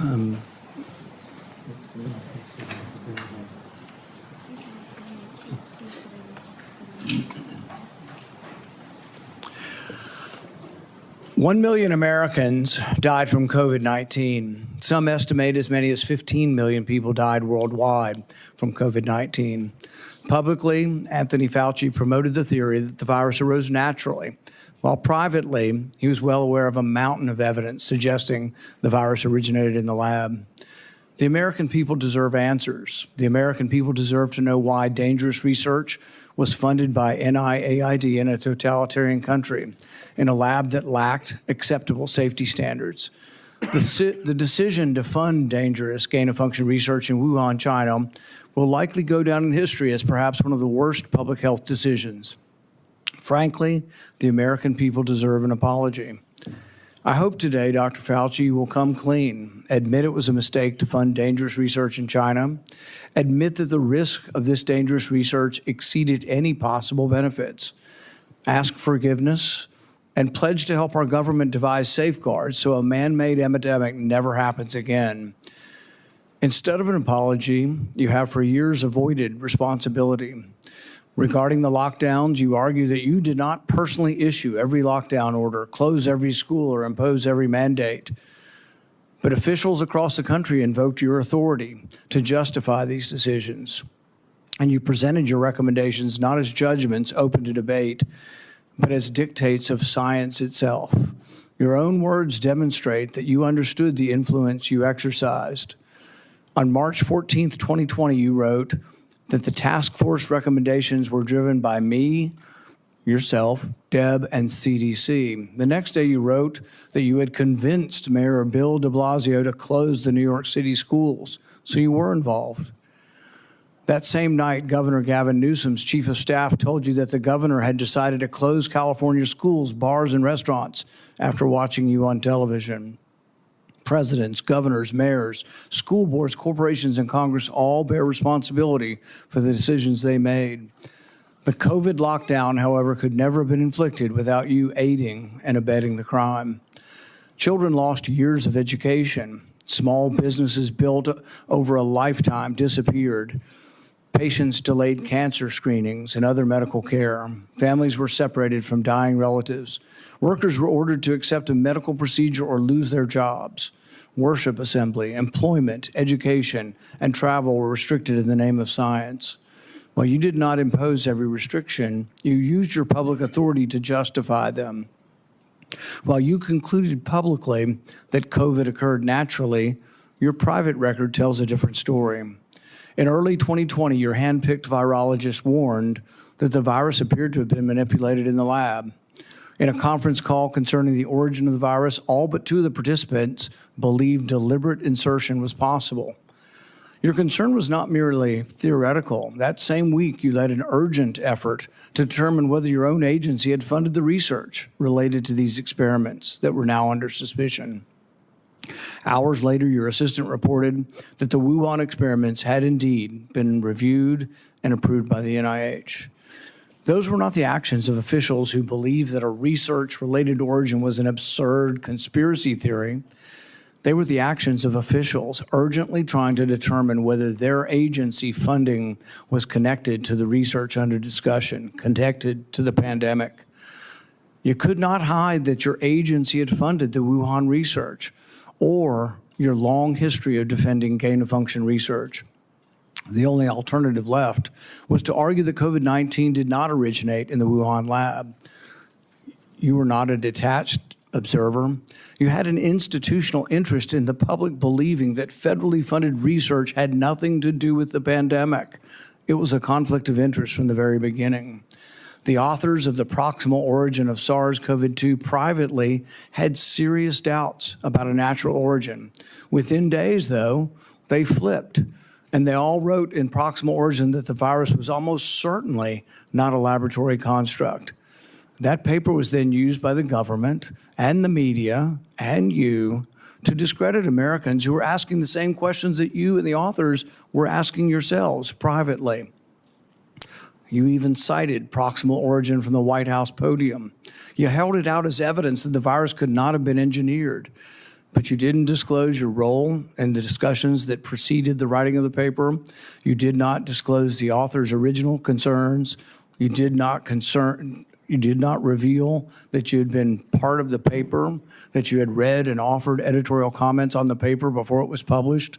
One million Americans died from COVID-19. Some estimate as many as 15 million people died worldwide from COVID-19. Publicly, Anthony Fauci promoted the theory that the virus arose naturally, while privately, he was well aware of a mountain of evidence suggesting the virus originated in the lab. The American people deserve answers. The American people deserve to know why dangerous research was funded by NIAID in a totalitarian country, in a lab that lacked acceptable safety standards. The decision to fund dangerous gain-of-function research in Wuhan, China, will likely go down in history as perhaps one of the worst public health decisions. Frankly, the American people deserve an apology. I hope today, Dr. Fauci, will come clean, admit it was a mistake to fund dangerous research in China, admit that the risk of this dangerous research exceeded any possible benefits, ask forgiveness, and pledge to help our government devise safeguards so a man-made epidemic never happens again. Instead of an apology, you have for years avoided responsibility. Regarding the lockdowns, you argue that you did not personally issue every lockdown order, close every school, or impose every mandate. But officials across the country invoked your authority to justify these decisions. And you presented your recommendations not as judgments open to debate, but as dictates of science itself. Your own words demonstrate that you understood the influence you exercised. On March 14th, 2020, you wrote that the task force recommendations were driven by me, yourself, Deb, and CDC. The next day, you wrote that you had convinced Mayor Bill de Blasio to close the New York City schools, so you were involved. That same night, Governor Gavin Newsom's chief of staff told you that the governor had decided to close California schools, bars, and restaurants after watching you on television. Presidents, governors, mayors, school boards, corporations, and Congress all bear responsibility for the decisions they made. The COVID lockdown, however, could never have been inflicted without you aiding and abetting the crime. Children lost years of education. Small businesses built over a lifetime disappeared. Patients delayed cancer screenings and other medical care. Families were separated from dying relatives. Workers were ordered to accept a medical procedure or lose their jobs. Worship assembly, employment, education, and travel were restricted in the name of science. While you did not impose every restriction, you used your public authority to justify them. While you concluded publicly that COVID occurred naturally, your private record tells a different story. In early 2020, your hand-picked virologist warned that the virus appeared to have been manipulated in the lab. In a conference call concerning the origin of the virus, all but two of the participants believed deliberate insertion was possible. Your concern was not merely theoretical. That same week, you led an urgent effort to determine whether your own agency had funded the research related to these experiments that were now under suspicion. Hours later, your assistant reported that the Wuhan experiments had indeed been reviewed and approved by the NIH. Those were not the actions of officials who believed that a research-related origin was an absurd conspiracy theory. They were the actions of officials urgently trying to determine whether their agency funding was connected to the research under discussion, connected to the pandemic. You could not hide that your agency had funded the Wuhan research or your long history of defending gain-of-function research. The only alternative left was to argue that COVID-19 did not originate in the Wuhan lab. You were not a detached observer. You had an institutional interest in the public believing that federally funded research had nothing to do with the pandemic. It was a conflict of interest from the very beginning. The authors of the proximal origin of SARS-CoV-2 privately had serious doubts about a natural origin. Within days, though, they flipped, and they all wrote in proximal origin that the virus was almost certainly not a laboratory construct. That paper was then used by the government and the media and you to discredit Americans who were asking the same questions that you and the authors were asking yourselves privately. You even cited proximal origin from the White House podium. You held it out as evidence that the virus could not have been engineered. but you didn't disclose your role in the discussions that preceded the writing of the paper. You did not disclose the author's original concerns. You did not reveal that you had been part of the paper, that you had read and offered editorial comments on the paper before it was published,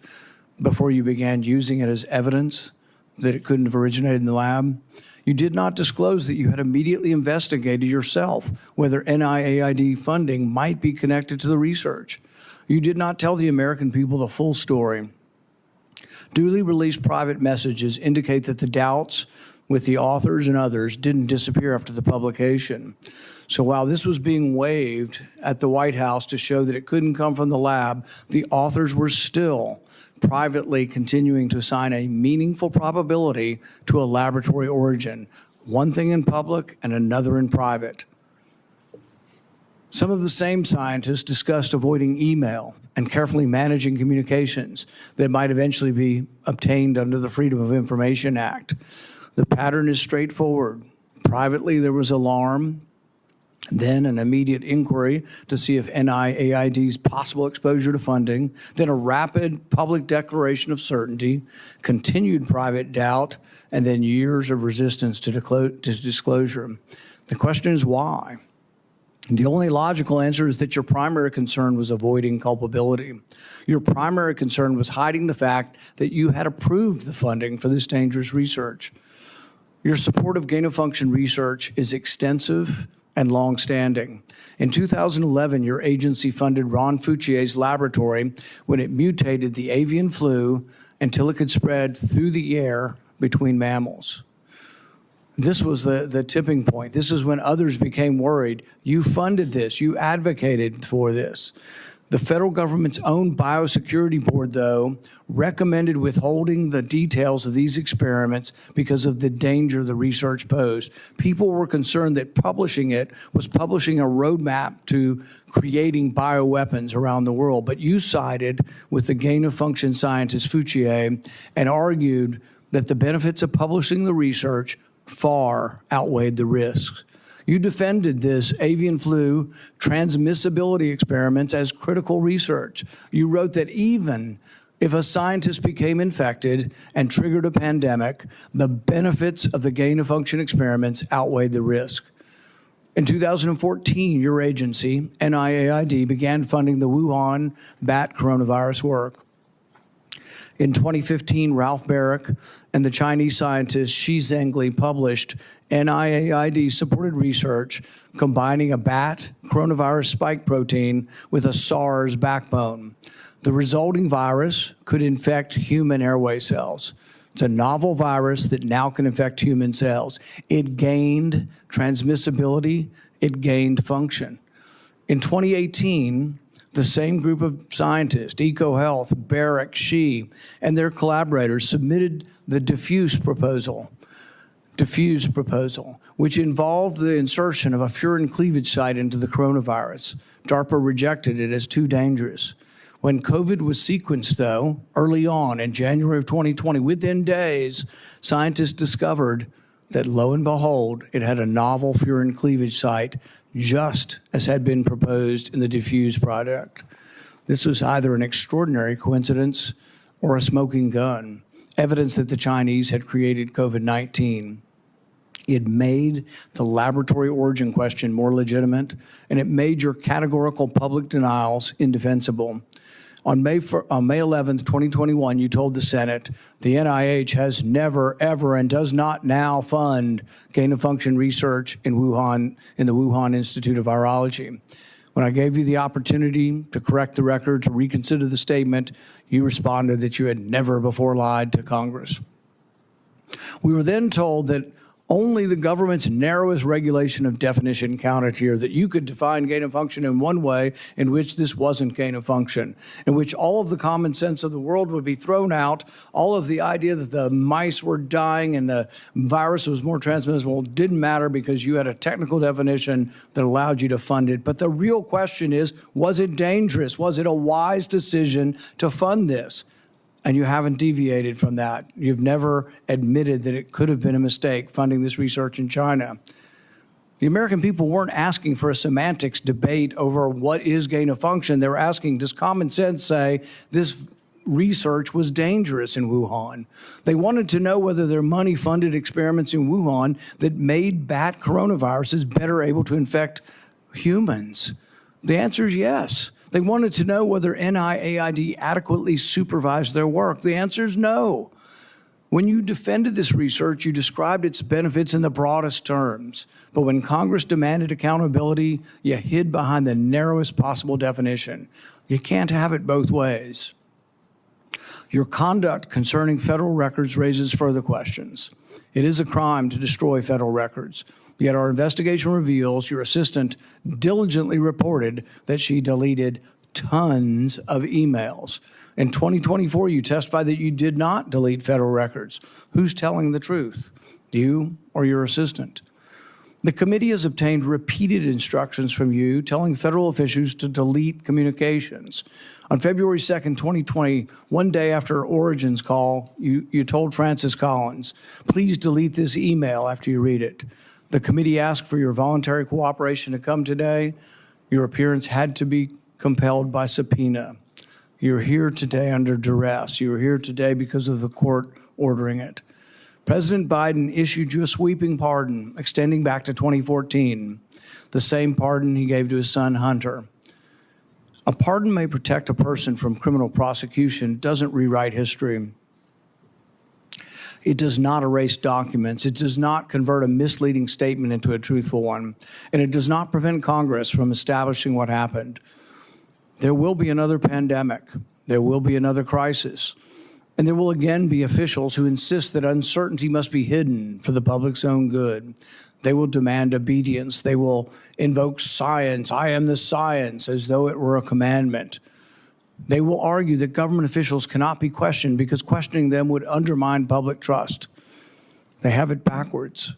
before you began using it as evidence that it couldn't have originated in the lab. You did not disclose that you had immediately investigated yourself whether NIAID funding might be connected to the research. You did not tell the American people the full story. Duly released private messages indicate that the doubts with the authors and others didn't disappear after the publication. So while this was being waived at the White House to show that it couldn't come from the lab, the authors were still privately continuing to assign a meaningful probability to a laboratory origin, one thing in public and another in private. Some of the same scientists discussed avoiding email and carefully managing communications that might eventually be obtained under the Freedom of Information Act. The pattern is straightforward. Privately, there was alarm, then an immediate inquiry to see if NIAID's possible exposure to funding, then a rapid public declaration of certainty, continued private doubt, and then years of resistance to disclosure. The question is why? The only logical answer is that your primary concern was avoiding culpability. Your primary concern was hiding the fact that you had approved the funding for this dangerous research. Your support of gain-of-function research is extensive and long-standing. In 2011, your agency funded Ron Fauci's laboratory when it mutated the avian flu until it could spread through the air between mammals. This was the tipping point. This is when others became worried. You funded this. You advocated for this. The federal government's own biosecurity board, though, recommended withholding the details of these experiments because of the danger the research posed. People were concerned that publishing it was publishing a roadmap to creating bioweapons around the world. But you sided with the gain-of-function scientist Fauci and argued that the benefits of publishing the research far outweighed the risks. You defended this avian flu transmissibility experiments as critical research. You wrote that even if a scientist became infected and triggered a pandemic, the benefits of the gain-of-function experiments outweighed the risk. In 2014, your agency, NIAID, began funding the Wuhan bat coronavirus work. In 2015, Ralph Barrick and the Chinese scientist Shi Zhengli published NIAID-supported research combining a bat coronavirus spike protein with a SARS backbone. The resulting virus could infect human airway cells. It's a novel virus that now can infect human cells. It gained transmissibility, it gained function. In 2018, the same group of scientists, EcoHealth, Barrick, Shi, and their collaborators submitted the diffuse proposal, which involved the insertion of a furin cleavage site into the coronavirus. DARPA rejected it as too dangerous. When COVID was sequenced, though, early on in January of 2020, within days, scientists discovered that, lo and behold, it had a novel furin cleavage site, just as had been proposed in the diffuse product. This was either an extraordinary coincidence or a smoking gun, evidence that the Chinese had created COVID-19. It made the laboratory origin question more legitimate, and it made your categorical public denials indefensible. On May 11th, 2021, you told the Senate, the NIH has never, ever, and does not now fund gain-of-function research in Wuhan, in the Wuhan Institute of Virology. When I gave you the opportunity to correct the record, to reconsider the statement, you responded that you had never before lied to Congress. We were then told that only the government's narrowest regulation of definition counted here, that you could define gain of function in one way in which this wasn't gain of function, in which all of the common sense of the world would be thrown out, all of the idea that the mice were dying and the virus was more transmissible didn't matter because you had a technical definition that allowed you to fund it. But the real question is, was it dangerous? Was it a wise decision to fund this? And you haven't deviated from that. You've never admitted that it could have been a mistake funding this research in China. The American people weren't asking for a semantics debate over what is gain of function. They were asking, does common sense say this research was dangerous in Wuhan? They wanted to know whether their money-funded experiments in Wuhan that made bat coronaviruses better able to infect humans. The answer is yes. They wanted to know whether NIAID adequately supervised their work. The answer is no. When you defended this research, you described its benefits in the broadest terms. But when Congress demanded accountability, you hid behind the narrowest possible definition. You can't have it both ways. Your conduct concerning federal records raises further questions. It is a crime to destroy federal records. Yet our investigation reveals your assistant diligently reported that she deleted tons of emails. In 2024, you testified that you did not delete federal records. Who's telling the truth, you or your assistant? The committee has obtained repeated instructions from you telling federal officials to delete communications. On February 2nd, 2020, one day after Origin's call, you told Francis Collins, please delete this email after you read it. The committee asked for your voluntary cooperation to come today. Your appearance had to be compelled by subpoena. You're here today under duress. You're here today because of the court ordering it. President Biden issued you a sweeping pardon extending back to 2014, the same pardon he gave to his son Hunter. A pardon may protect a person from criminal prosecution, doesn't rewrite history. It does not erase documents. It does not convert a misleading statement into a truthful one. And it does not prevent Congress from establishing what happened. There will be another pandemic. There will be another crisis. And there will again be officials who insist that uncertainty must be hidden for the public's own good. They will demand obedience. They will invoke science. I am the science, as though it were a commandment. They will argue that government officials cannot be questioned because questioning them would undermine public trust. They have it backwards.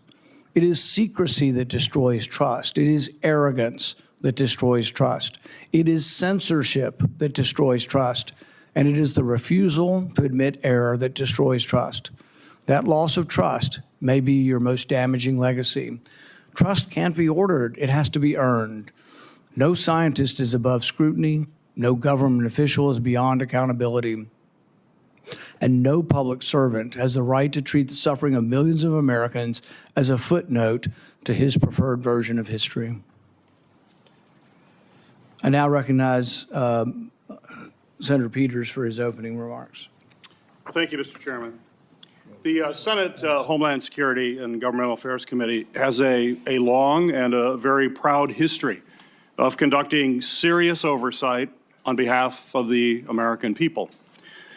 It is secrecy that destroys trust. It is arrogance that destroys trust. It is censorship that destroys trust. And it is the refusal to admit error that destroys trust. That loss of trust may be your most damaging legacy. Trust can't be ordered. It has to be earned. No scientist is above scrutiny. No government official is beyond accountability. And no public servant has the right to treat the suffering of millions of Americans as a footnote to his preferred version of history. I now recognize Senator Peters for his opening remarks. Thank you, Mr. Chairman. The Senate Homeland Security and Governmental Affairs Committee has a long and a very proud history of conducting serious oversight on behalf of the American people.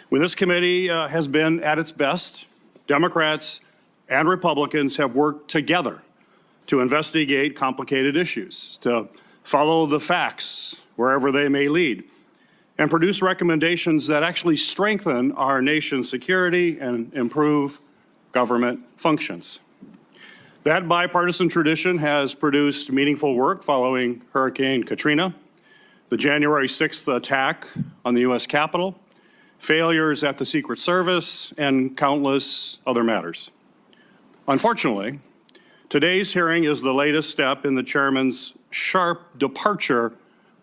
When this committee has been at its best, Democrats and Republicans have worked together to investigate complicated issues, to follow the facts wherever they may lead, and produce recommendations that actually strengthen our nation's security and improve government functions. That bipartisan tradition has produced meaningful work following Hurricane Katrina, the January 6th attack on the U.S. Capitol, failures at the Secret Service, and countless other matters. Unfortunately, today's hearing is the latest step in the chairman's sharp departure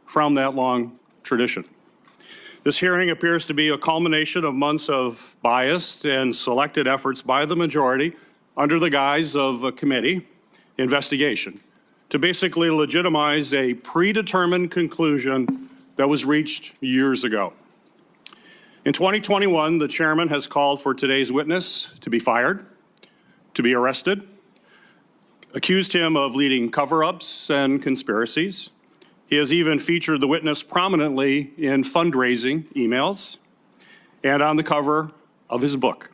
from that long tradition. This hearing appears to be a culmination of months of biased and selected efforts by the majority under the guise of a committee investigation to basically legitimize a predetermined conclusion that was reached years ago. In 2021, the chairman has called for today's witness to be fired, to be arrested, accused him of leading cover-ups and conspiracies. He has even featured the witness prominently in fundraising emails and on the cover of his book.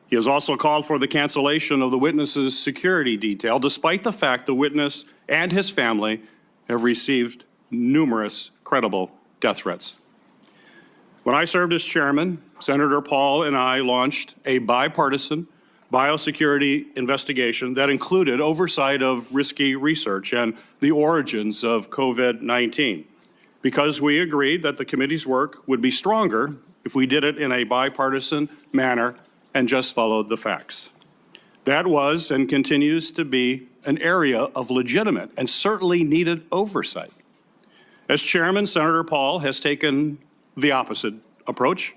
He has also called for the cancellation of the witness's security detail, despite the fact the witness and his family have received numerous credible death threats. When I served as chairman, Senator Paul and I launched a bipartisan biosecurity investigation that included oversight of risky research and the origins of COVID-19, because we agreed that the committee's work would be stronger if we did it in a bipartisan manner and just followed the facts. That was and continues to be an area of legitimate and certainly needed oversight. As chairman, Senator Paul has taken the opposite approach.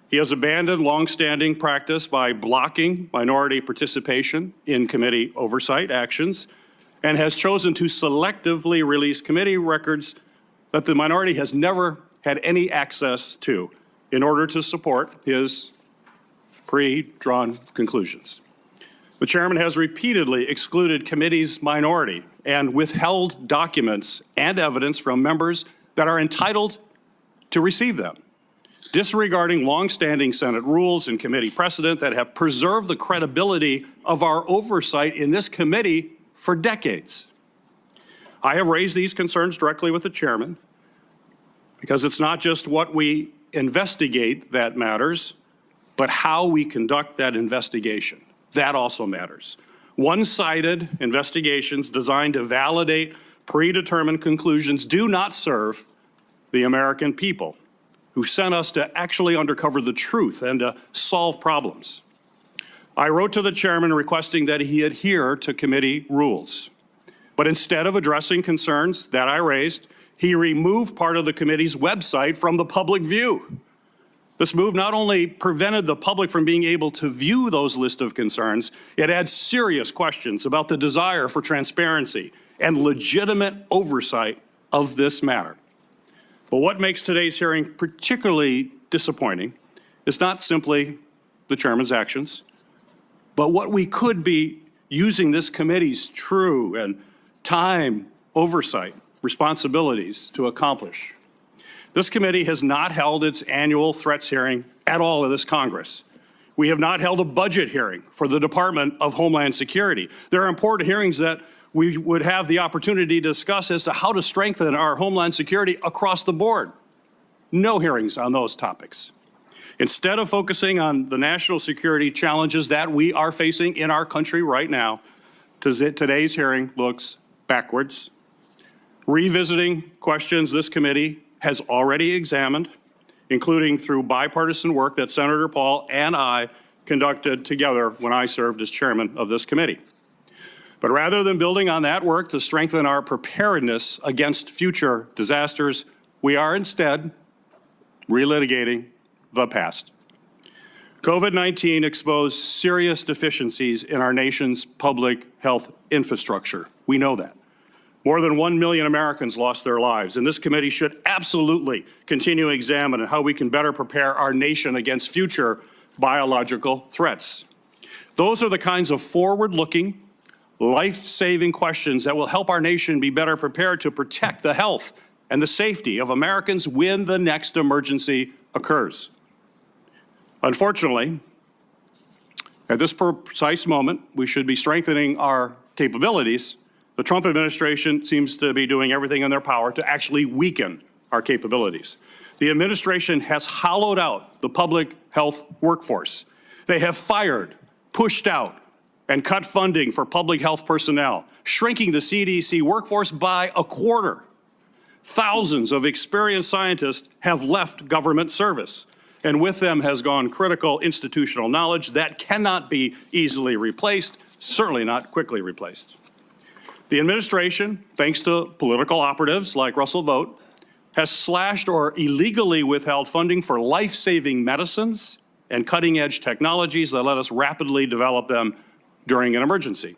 He has abandoned longstanding practice by blocking minority participation in committee oversight actions and has chosen to selectively release committee records that the minority has never had any access to in order to support his pre-drawn conclusions. The chairman has repeatedly excluded committee's minority and withheld documents and evidence from members that are entitled to receive them, disregarding longstanding Senate rules and committee precedent that have preserved the credibility of our oversight in this committee for decades. I have raised these concerns directly with the chairman because it's not just what we investigate that matters, but how we conduct that investigation. That also matters. One-sided investigations designed to validate predetermined conclusions do not serve the American people who sent us to actually uncover the truth and to solve problems. I wrote to the chairman requesting that he adhere to committee rules. But instead of addressing concerns that I raised, he removed part of the committee's website from the public view. This move not only prevented the public from being able to view those lists of concerns, it adds serious questions about the desire for transparency and legitimate oversight of this matter. But what makes today's hearing particularly disappointing is not simply the chairman's actions, but what we could be using this committee's true and time oversight responsibilities to accomplish. This committee has not held its annual threats hearing at all in this Congress. We have not held a budget hearing for the Department of Homeland Security. There are important hearings that we would have the opportunity to discuss as to how to strengthen our Homeland Security across the board. No hearings on those topics. Instead of focusing on the national security challenges that we are facing in our country right now, today's hearing looks backwards, revisiting questions this committee has already examined, including through bipartisan work that Senator Paul and I conducted together when I served as chairman of this committee. But rather than building on that work to strengthen our preparedness against future disasters, we are instead relitigating the past. COVID-19 exposed serious deficiencies in our nation's public health infrastructure. We know that. More than 1 million Americans lost their lives, and this committee should absolutely continue to examine how we can better prepare our nation against future biological threats. Those are the kinds of forward-looking, life-saving questions that will help our nation be better prepared to protect the health and the safety of Americans when the next emergency occurs. Unfortunately, at this precise moment, we should be strengthening our capabilities. The Trump administration seems to be doing everything in their power to actually weaken our capabilities. The administration has hollowed out the public health workforce. They have fired, pushed out, and cut funding for public health personnel, shrinking the CDC workforce by a quarter. Thousands of experienced scientists have left government service, and with them has gone critical institutional knowledge that cannot be easily replaced, certainly not quickly replaced. The administration, thanks to political operatives like Russell Vought, has slashed or illegally withheld funding for life-saving medicines and cutting-edge technologies that let us rapidly develop them during an emergency.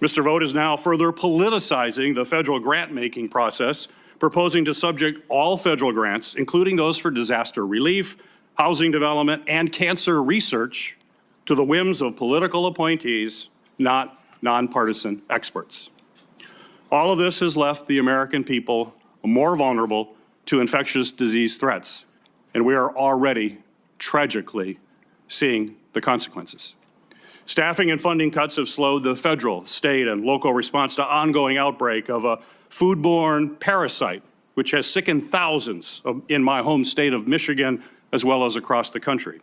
Mr. Vought is now further politicizing the federal grant-making process, proposing to subject all federal grants, including those for disaster relief, housing development, and cancer research, to the whims of political appointees, not nonpartisan experts. All of this has left the American people more vulnerable to infectious disease threats, and we are already tragically seeing the consequences. Staffing and funding cuts have slowed the federal, state, and local response to ongoing outbreak of a foodborne parasite, which has sickened thousands in my home state of Michigan, as well as across the country.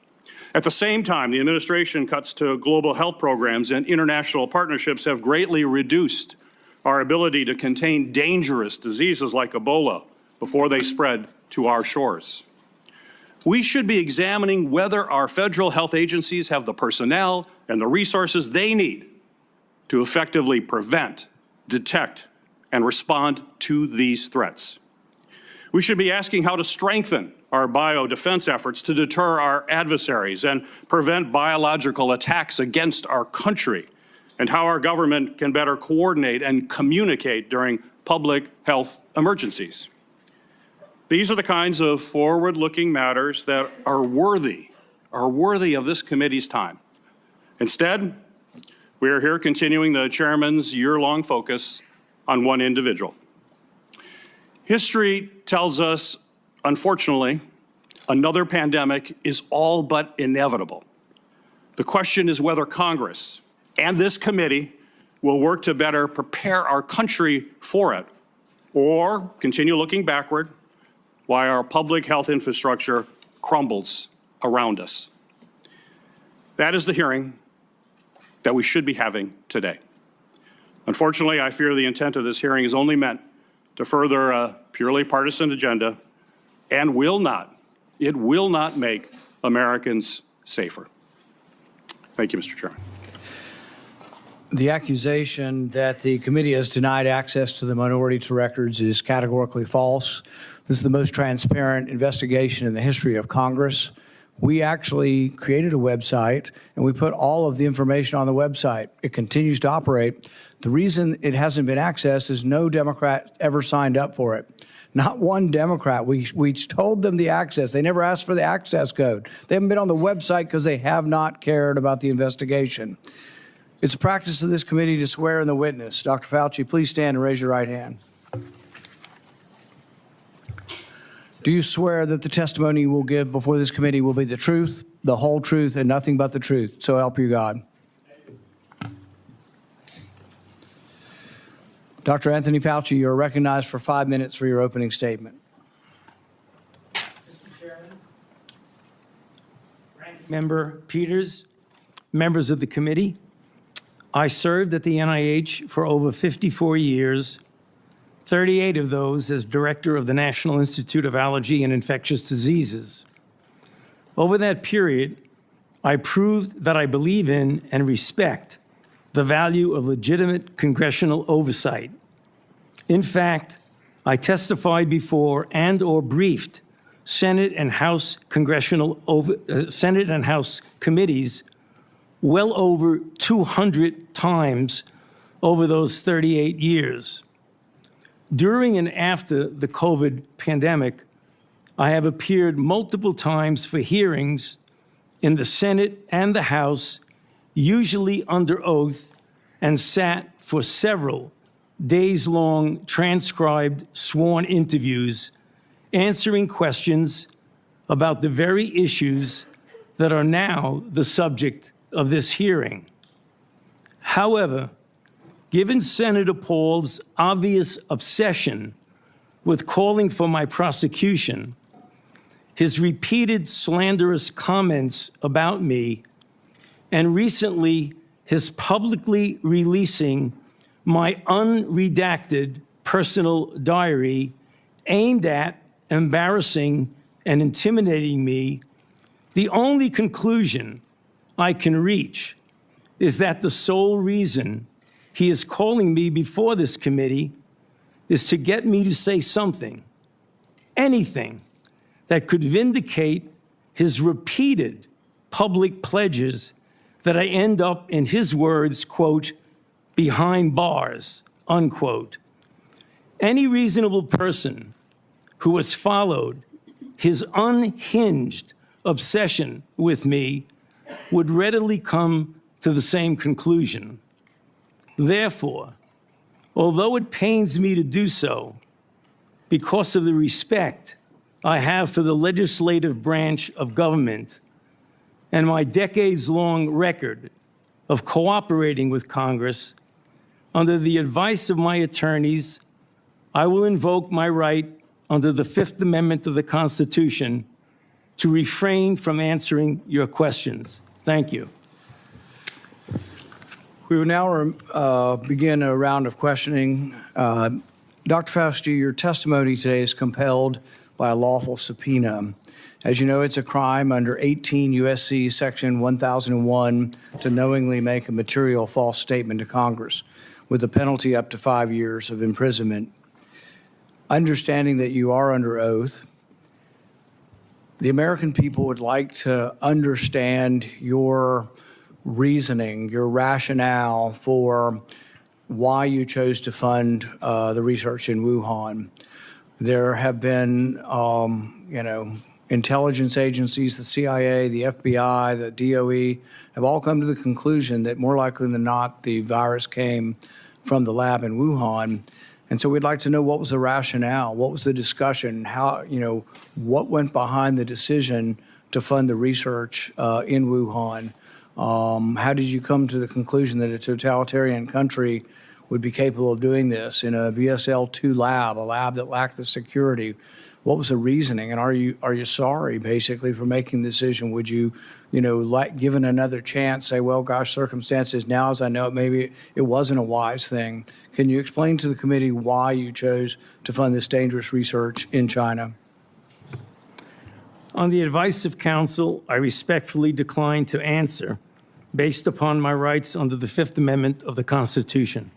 At the same time, the administration cuts to global health programs and international partnerships have greatly reduced our ability to contain dangerous diseases like Ebola before they spread to our shores. We should be examining whether our federal health agencies have the personnel and the resources they need to effectively prevent, detect, and respond to these threats. We should be asking how to strengthen our biodefense efforts to deter our adversaries and prevent biological attacks against our country, and how our government can better coordinate and communicate during public health emergencies. These are the kinds of forward-looking matters that are worthy of this committee's time. Instead, we are here continuing the chairman's year-long focus on one individual. History tells us, unfortunately, another pandemic is all but inevitable. The question is whether Congress and this committee will work to better prepare our country for it, or continue looking backward while our public health infrastructure crumbles around us. That is the hearing that we should be having today. Unfortunately, I fear the intent of this hearing is only meant to further a purely partisan agenda and it will not make Americans safer. Thank you, Mr. Chairman. The accusation that the committee has denied access to the minority to records is categorically false. This is the most transparent investigation in the history of Congress. We actually created a website, and we put all of the information on the website. It continues to operate. The reason it hasn't been accessed is no Democrat ever signed up for it. Not one Democrat. We told them the access. They never asked for the access code. They haven't been on the website because they have not cared about the investigation. It's a practice of this committee to swear in the witness. Dr. Fauci, please stand and raise your right hand. Do you swear that the testimony you will give before this committee will be the truth, the whole truth, and nothing but the truth? So help you God. Dr. Anthony Fauci, you are recognized for 5 minutes for your opening statement. Mr. Chairman, Ranking Member Peters, members of the committee, I served at the NIH for over 54 years, 38 of those as director of the National Institute of Allergy and Infectious Diseases. Over that period, I proved that I believe in and respect the value of legitimate congressional oversight. In fact, I testified before and/or briefed Senate and House Senate and House committees well over 200 times over those 38 years. During and after the COVID pandemic, I have appeared multiple times for hearings in the Senate and the House, usually under oath, and sat for several days-long transcribed sworn interviews, answering questions about the very issues that are now the subject of this hearing. However, given Senator Paul's obvious obsession with calling for my prosecution, his repeated slanderous comments about me, and recently his publicly releasing my unredacted personal diary aimed at embarrassing and intimidating me, the only conclusion I can reach is that the sole reason he is calling me before this committee is to get me to say something, anything, that could vindicate his repeated public pledges that I end up, in his words, quote, behind bars, unquote. Any reasonable person who has followed his unhinged obsession with me would readily come to the same conclusion. Therefore, although it pains me to do so, because of the respect I have for the legislative branch of government and my decades-long record of cooperating with Congress, under the advice of my attorneys, I will invoke my right under the Fifth Amendment of the Constitution to refrain from answering your questions. Thank you. We will now begin a round of questioning. Dr. Fauci, your testimony today is compelled by a lawful subpoena. As you know, it's a crime under 18 U.S.C. Section 1001 to knowingly make a material false statement to Congress, with a penalty up to 5 years of imprisonment. Understanding that you are under oath, the American people would like to understand your reasoning, your rationale for why you chose to fund the research in Wuhan. There have been, intelligence agencies, the CIA, the FBI, the DOE, have all come to the conclusion that more likely than not, the virus came from the lab in Wuhan. And so we'd like to know what was the rationale, what was the discussion, how, what went behind the decision to fund the research in Wuhan. How did you come to the conclusion that a totalitarian country would be capable of doing this in a BSL-2 lab, a lab that lacked the security? What was the reasoning? And are you sorry, basically, for making the decision? Would you, given another chance, say, well, gosh, circumstances now, as I know it, maybe it wasn't a wise thing. Can you explain to the committee why you chose to fund this dangerous research in China? On the advice of counsel, I respectfully decline to answer based upon my rights under the Fifth Amendment of the Constitution.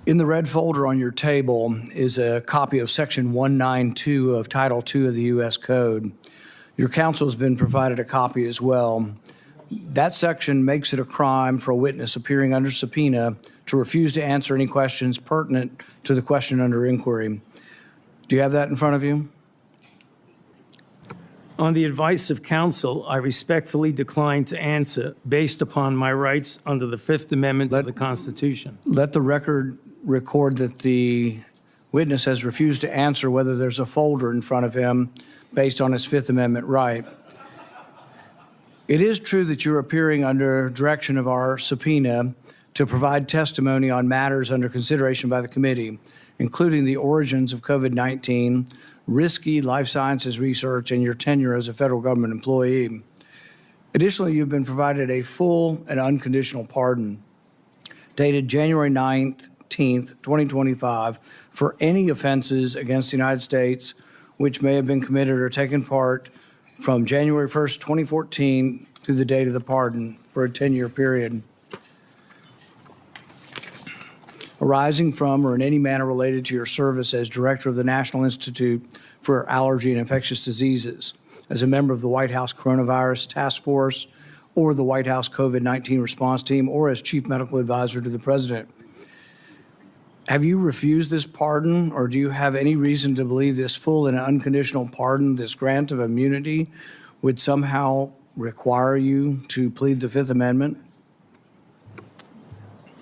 In the red folder on your table is a copy of Section 192 of Title II of the U.S. Code. Your counsel has been provided a copy as well. That section makes it a crime for a witness appearing under subpoena to refuse to answer any questions pertinent to the question under inquiry. Do you have that in front of you? On the advice of counsel, I respectfully decline to answer based upon my rights under the Fifth Amendment of the Constitution. Let the record record that the witness has refused to answer whether there's a folder in front of him based on his Fifth Amendment right. It is true that you're appearing under direction of our subpoena to provide testimony on matters under consideration by the committee, including the origins of COVID-19, risky life sciences research, and your tenure as a federal government employee. Additionally, you've been provided a full and unconditional pardon dated January 19th, 2025, for any offenses against the United States which may have been committed or taken part from January 1st, 2014 through the date of the pardon for a 10-year period, arising from or in any manner related to your service as Director of the National Institute for Allergy and Infectious Diseases, as a member of the White House Coronavirus Task Force or the White House COVID-19 Response Team, or as Chief Medical Advisor to the President. Have you refused this pardon, or do you have any reason to believe this full and unconditional pardon, this grant of immunity, would somehow require you to plead the Fifth Amendment?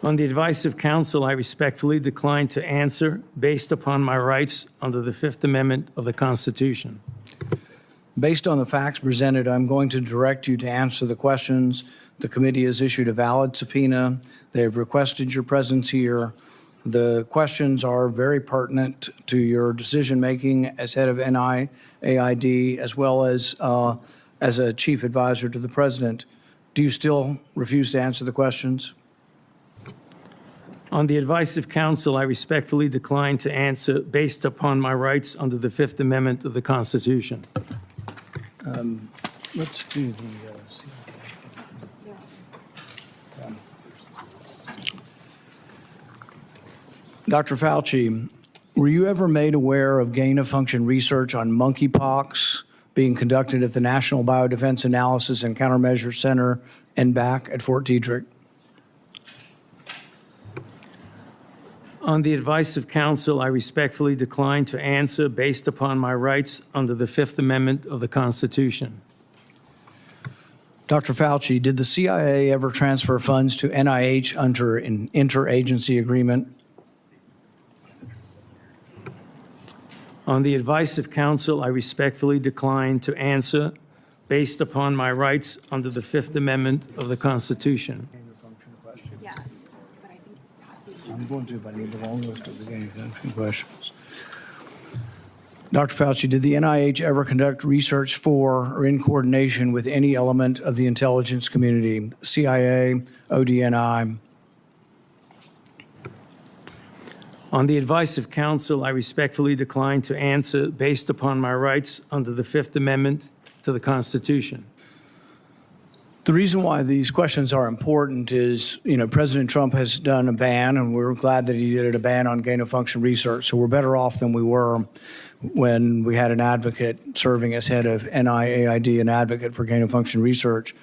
On the advice of counsel, I respectfully decline to answer based upon my rights under the Fifth Amendment of the Constitution. Based on the facts presented, I'm going to direct you to answer the questions. The committee has issued a valid subpoena. They have requested your presence here. The questions are very pertinent to your decision-making as head of NIAID, as well as a chief advisor to the president. Do you still refuse to answer the questions? On the advice of counsel, I respectfully decline to answer based upon my rights under the Fifth Amendment of the Constitution. Let's do the Dr. Fauci, were you ever made aware of gain-of-function research on monkeypox being conducted at the National Biodefense Analysis and Countermeasure Center, NBAC, at Fort Detrick? On the advice of counsel, I respectfully decline to answer based upon my rights under the Fifth Amendment of the Constitution. Dr. Fauci, did the CIA ever transfer funds to NIH under an interagency agreement? On the advice of counsel, I respectfully decline to answer based upon my rights under the Fifth Amendment of the Constitution. Yeah, but I think possibly. I'm going to, but I need the long list of the gain-of-function questions. Dr. Fauci, did the NIH ever conduct research for or in coordination with any element of the intelligence community, CIA, ODNI? On the advice of counsel, I respectfully decline to answer based upon my rights under the Fifth Amendment to the Constitution. The reason why these questions are important is, President Trump has done a ban, and we're glad that he did a ban on gain-of-function research. So we're better off than we were when we had an advocate serving as head of NIAID, an advocate for gain-of-function research.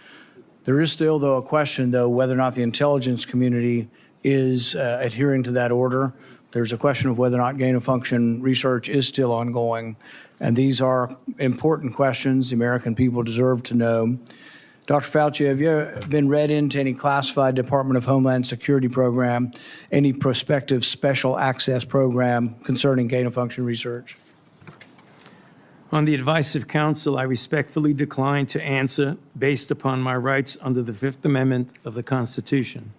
There is still, though, a question, though, whether or not the intelligence community is adhering to that order. There's a question of whether or not gain-of-function research is still ongoing. And these are important questions the American people deserve to know. Dr. Fauci, have you been read into any classified Department of Homeland Security program, any prospective special access program concerning gain-of-function research? On the advice of counsel, I respectfully decline to answer based upon my rights under the Fifth Amendment of the Constitution.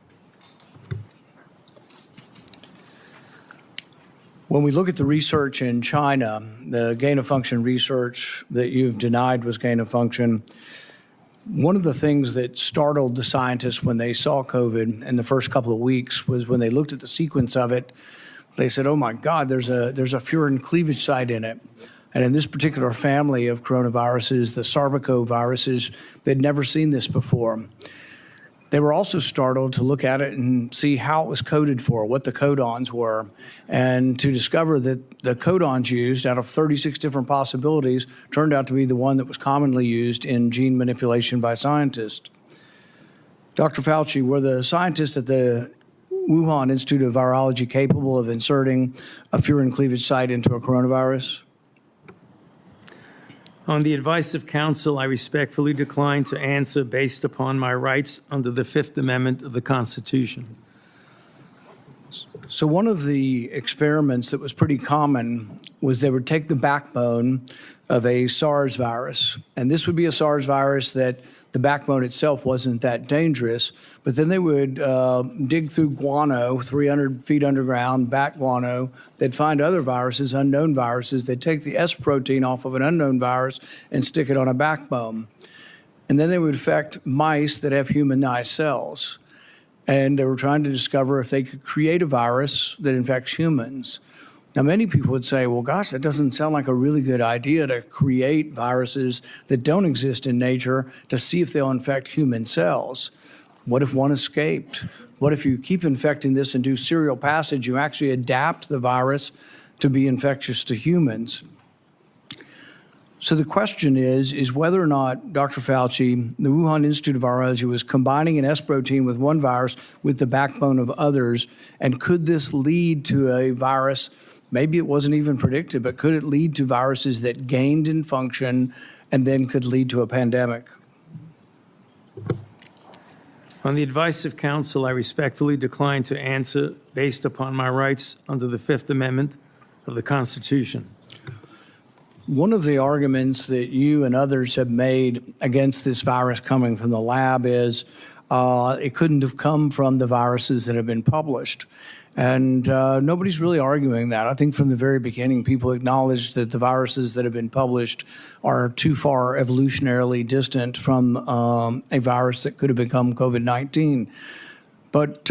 When we look at the research in China, the gain-of-function research that you've denied was gain-of-function, one of the things that startled the scientists when they saw COVID in the first couple of weeks was when they looked at the sequence of it, they said, oh my God, there's a furin cleavage site in it. And in this particular family of coronaviruses, the sarbecoviruses, they'd never seen this before. They were also startled to look at it and see how it was coded for, what the codons were, and to discover that the codons used out of 36 different possibilities turned out to be the one that was commonly used in gene manipulation by scientists. Dr. Fauci, were the scientists at the Wuhan Institute of Virology capable of inserting a furin cleavage site into a coronavirus? On the advice of counsel, I respectfully decline to answer based upon my rights under the Fifth Amendment of the Constitution. So one of the experiments that was pretty common was they would take the backbone of a SARS virus, and this would be a SARS virus that the backbone itself wasn't that dangerous, but then they would dig through guano, 300 feet underground, bat guano. They'd find other viruses, unknown viruses. They'd take the S protein off of an unknown virus and stick it on a backbone. And then they would infect mice that have humanized cells. And they were trying to discover if they could create a virus that infects humans. Now, many people would say, well, gosh, that doesn't sound like a really good idea to create viruses that don't exist in nature to see if they'll infect human cells. What if one escaped? What if you keep infecting this and do serial passage, you actually adapt the virus to be infectious to humans? So the question is whether or not, Dr. Fauci, the Wuhan Institute of Virology was combining an S protein with one virus with the backbone of others, and could this lead to a virus? Maybe it wasn't even predicted, but could it lead to viruses that gained in function and then could lead to a pandemic? On the advice of counsel, I respectfully decline to answer based upon my rights under the Fifth Amendment of the Constitution. One of the arguments that you and others have made against this virus coming from the lab is it couldn't have come from the viruses that have been published. And nobody's really arguing that. I think from the very beginning, people acknowledged that the viruses that have been published are too far evolutionarily distant from a virus that could have become COVID-19. But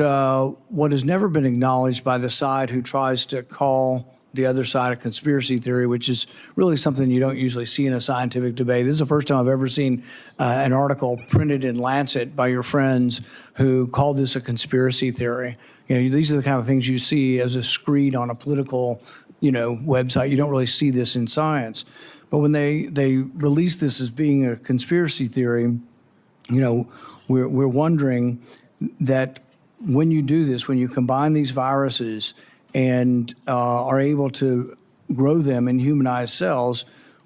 what has never been acknowledged by the side who tries to call the other side of conspiracy theory, which is really something you don't usually see in a scientific debate. This is the first time I've ever seen an article printed in Lancet by your friends who called this a conspiracy theory. These are the kind of things you see as a screed on a political, website. You don't really see this in science. But when they release this as being a conspiracy theory, we're wondering that when you do this, when you combine these viruses and are able to grow them in humanized cells,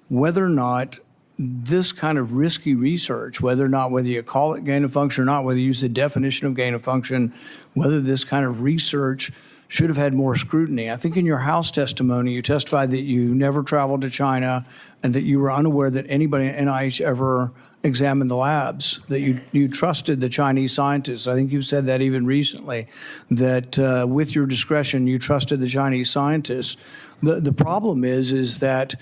whether or not this kind of risky research, whether you call it gain of function or not, whether you use the definition of gain of function, whether this kind of research should have had more scrutiny. I think in your House testimony, you testified that you never traveled to China and that you were unaware that anybody at NIH ever examined the labs, that you trusted the Chinese scientists. I think you said that even recently, that with your discretion, you trusted the Chinese scientists. The problem is that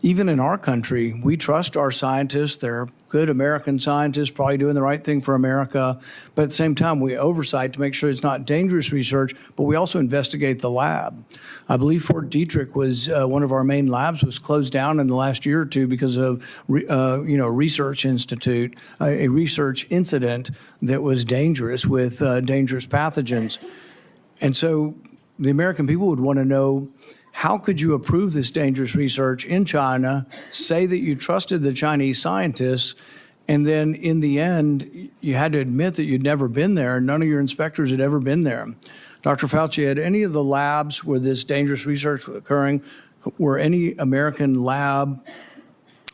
even in our country, we trust our scientists. They're good American scientists, probably doing the right thing for America. But at the same time, we oversight to make sure it's not dangerous research, but we also investigate the lab. I believe Fort Detrick was one of our main labs was closed down in the last year or two because of, research institute, a research incident that was dangerous with dangerous pathogens. And so the American people would want to know, how could you approve this dangerous research in China, say that you trusted the Chinese scientists, and then in the end, you had to admit that you'd never been there, and none of your inspectors had ever been there? Dr. Fauci, had any of the labs where this dangerous research was occurring, were any American lab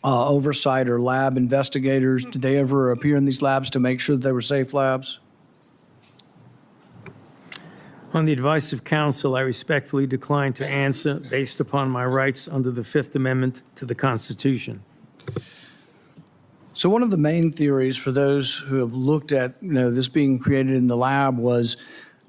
oversight or lab investigators, did they ever appear in these labs to make sure that they were safe labs? On the advice of counsel, I respectfully decline to answer based upon my rights under the Fifth Amendment to the Constitution. So one of the main theories for those who have looked at this being created in the lab was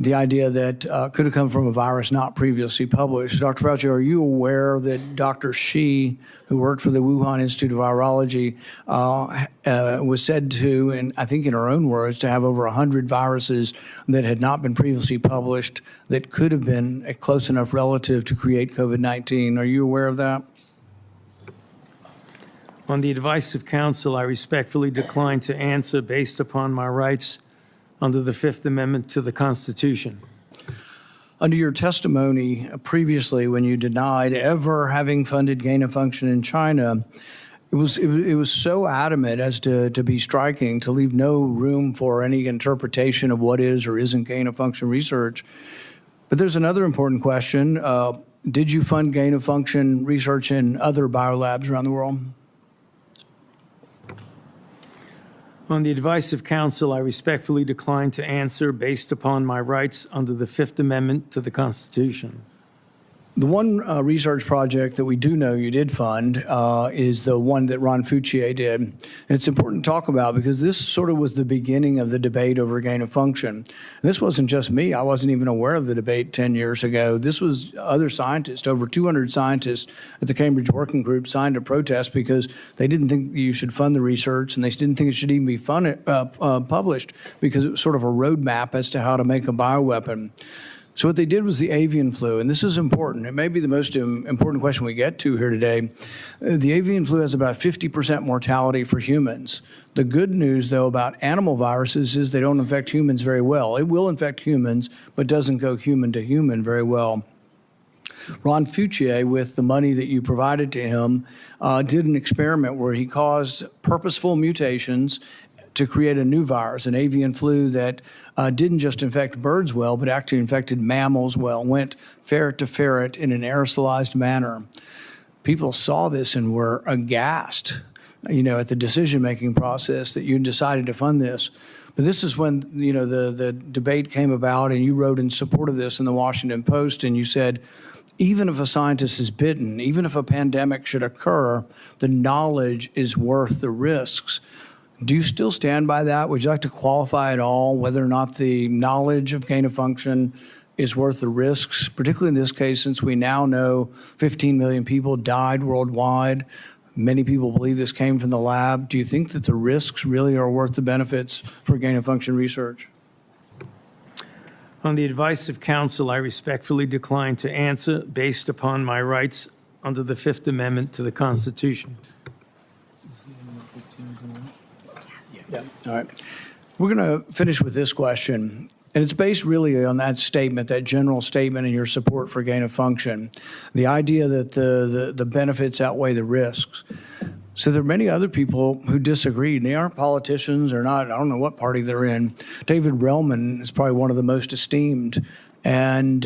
the idea that could have come from a virus not previously published. Dr. Fauci, are you aware that Dr. Shi, who worked for the Wuhan Institute of Virology, was said to, and I think in her own words, to have over 100 viruses that had not been previously published that could have been a close enough relative to create COVID-19? Are you aware of that? On the advice of counsel, I respectfully decline to answer based upon my rights under the Fifth Amendment to the Constitution. Under your testimony previously, when you denied ever having funded gain of function in China, it was so adamant as to be striking, to leave no room for any interpretation of what is or isn't gain of function research. But there's another important question. Did you fund gain of function research in other biolabs around the world? On the advice of counsel, I respectfully decline to answer based upon my rights under the Fifth Amendment to the Constitution. The one research project that we do know you did fund is the one that Ron Fauci did. And it's important to talk about because this sort of was the beginning of the debate over gain of function. And this wasn't just me. I wasn't even aware of the debate 10 years ago. This was other scientists. Over 200 scientists at the Cambridge Working Group signed a protest because they didn't think you should fund the research, and they didn't think it should even be published because it was sort of a roadmap as to how to make a bioweapon. So what they did was the avian flu, and this is important. It may be the most important question we get to here today. The avian flu has about 50% mortality for humans. The good news, though, about animal viruses is they don't infect humans very well. It will infect humans, but doesn't go human to human very well. Ron Fauci, with the money that you provided to him, did an experiment where he caused purposeful mutations to create a new virus, an avian flu that didn't just infect birds well, but actually infected mammals well, went ferret to ferret in an aerosolized manner. People saw this and were aghast, at the decision-making process that you decided to fund this. But this is when, the debate came about, and you wrote in support of this in the Washington Post, and you said, even if a scientist is bitten, even if a pandemic should occur, the knowledge is worth the risks. Do you still stand by that? Would you like to qualify at all whether or not the knowledge of gain of function is worth the risks, particularly in this case, since we now know 15 million people died worldwide? Many people believe this came from the lab. Do you think that the risks really are worth the benefits for gain of function research? On the advice of counsel, I respectfully decline to answer based upon my rights under the Fifth Amendment to the Constitution. Yeah. All right. We're going to finish with this question, and it's based really on that statement, that general statement in your support for gain of function, the idea that the benefits outweigh the risks. So there are many other people who disagree, and they aren't politicians or not. I don't know what party they're in. David Relman is probably one of the most esteemed, and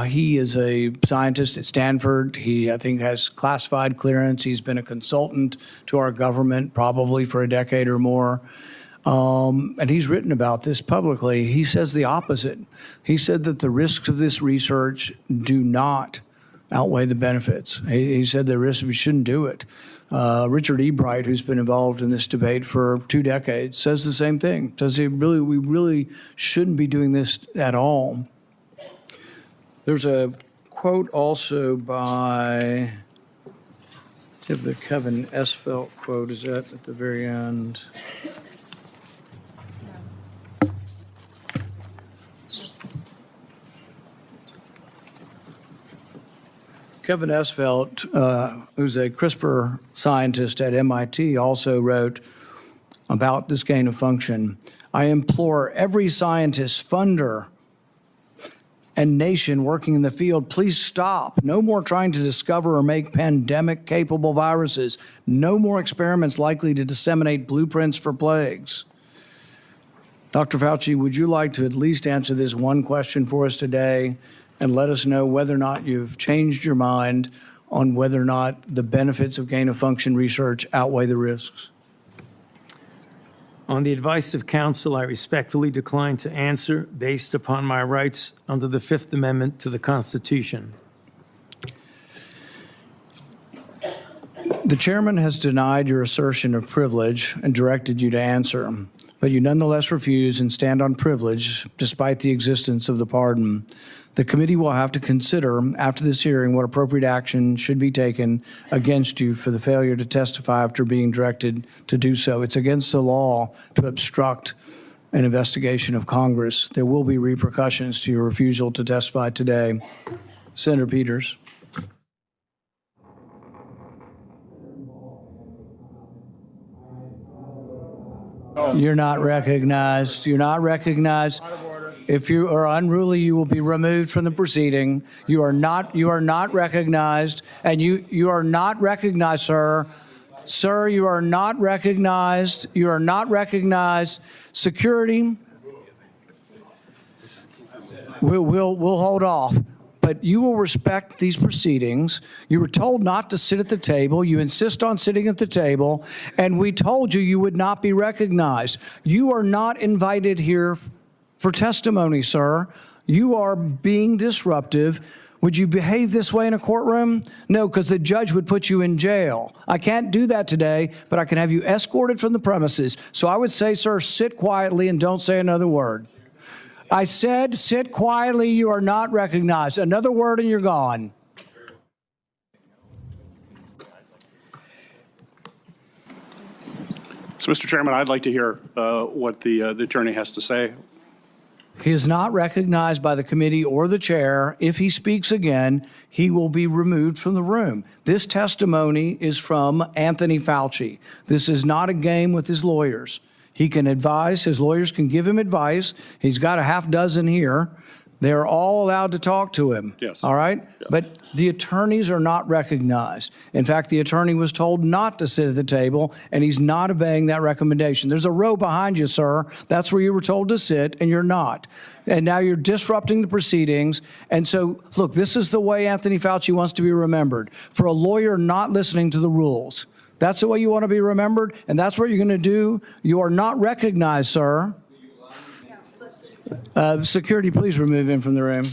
he is a scientist at Stanford. He, I think, has classified clearance. He's been a consultant to our government probably for a decade or more. And he's written about this publicly. He says the opposite. He said that the risks of this research do not outweigh the benefits. He said the risks, we shouldn't do it. Richard E. Bright, who's been involved in this debate for 2 decades, says the same thing. Says we really shouldn't be doing this at all. There's a quote also by If the Kevin Esfelt quote, is that at the very end? Kevin Esfelt, who's a CRISPR scientist at MIT, also wrote about this gain of function. I implore every scientist, funder, and nation working in the field, please stop. No more trying to discover or make pandemic-capable viruses. No more experiments likely to disseminate blueprints for plagues. Dr. Fauci, would you like to at least answer this one question for us today and let us know whether or not you've changed your mind on whether or not the benefits of gain-of-function research outweigh the risks? On the advice of counsel, I respectfully decline to answer based upon my rights under the Fifth Amendment to the Constitution. The chairman has denied your assertion of privilege and directed you to answer, but you nonetheless refuse and stand on privilege despite the existence of the pardon. The committee will have to consider after this hearing what appropriate action should be taken against you for the failure to testify after being directed to do so. It's against the law to obstruct an investigation of Congress. There will be repercussions to your refusal to testify today. Senator Peters. You're not recognized. You're not recognized. If you are unruly, you will be removed from the proceeding. You are not recognized, and you are not recognized, sir. Sir, you are not recognized. You are not recognized. Security, we'll hold off. But you will respect these proceedings. You were told not to sit at the table. You insist on sitting at the table, and we told you you would not be recognized. You are not invited here for testimony, sir. You are being disruptive. Would you behave this way in a courtroom? No, because the judge would put you in jail. I can't do that today, but I can have you escorted from the premises. So I would say, sir, sit quietly and don't say another word. I said, sit quietly. You are not recognized. Another word and you're gone. So, Mr. Chairman, I'd like to hear what the attorney has to say. He is not recognized by the committee or the chair. If he speaks again, he will be removed from the room. This testimony is from Anthony Fauci. This is not a game with his lawyers. He can advise. His lawyers can give him advice. He's got a half dozen here. They're all allowed to talk to him. Yes. All right? Yeah. But the attorneys are not recognized. In fact, the attorney was told not to sit at the table, and he's not obeying that recommendation. There's a row behind you, sir. That's where you were told to sit, and you're not. And now you're disrupting the proceedings. And so, look, this is the way Anthony Fauci wants to be remembered, for a lawyer not listening to the rules. That's the way you want to be remembered, and that's what you're going to do. You are not recognized, sir. Security, please remove him from the room.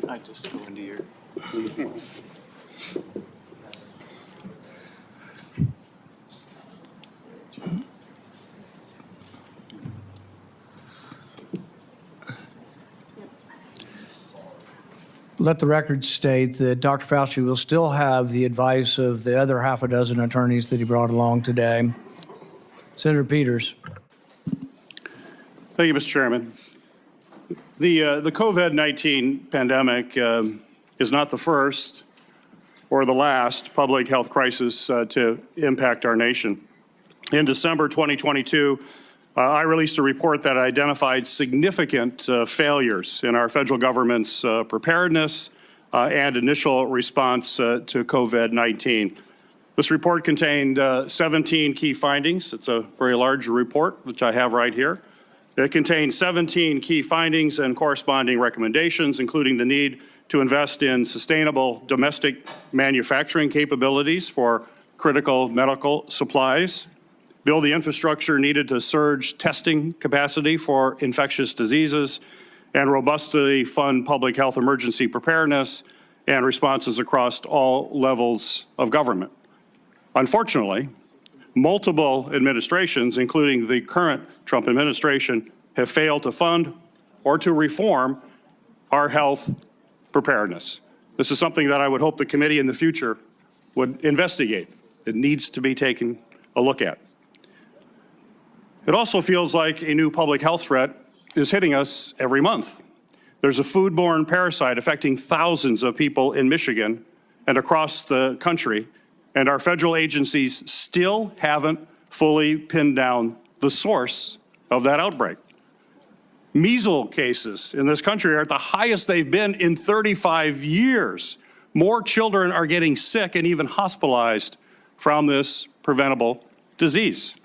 I just go into your. Let the record state that Dr. Fauci will still have the advice of the other half a dozen attorneys that he brought along today. Senator Peters. Thank you, Mr. Chairman. The COVID-19 pandemic is not the first or the last public health crisis to impact our nation. In December 2022, I released a report that identified significant failures in our federal government's preparedness and initial response to COVID-19. This report contained 17 key findings. It's a very large report, which I have right here. It contains 17 key findings and corresponding recommendations, including the need to invest in sustainable domestic manufacturing capabilities for critical medical supplies, build the infrastructure needed to surge testing capacity for infectious diseases, and robustly fund public health emergency preparedness and responses across all levels of government. Unfortunately, multiple administrations, including the current Trump administration, have failed to fund or to reform our health preparedness. This is something that I would hope the committee in the future would investigate. It needs to be taken a look at. It also feels like a new public health threat is hitting us every month. There's a foodborne parasite affecting thousands of people in Michigan and across the country, and our federal agencies still haven't fully pinned down the source of that outbreak. Measles cases in this country are at the highest they've been in 35 years. More children are getting sick and even hospitalized from this preventable disease.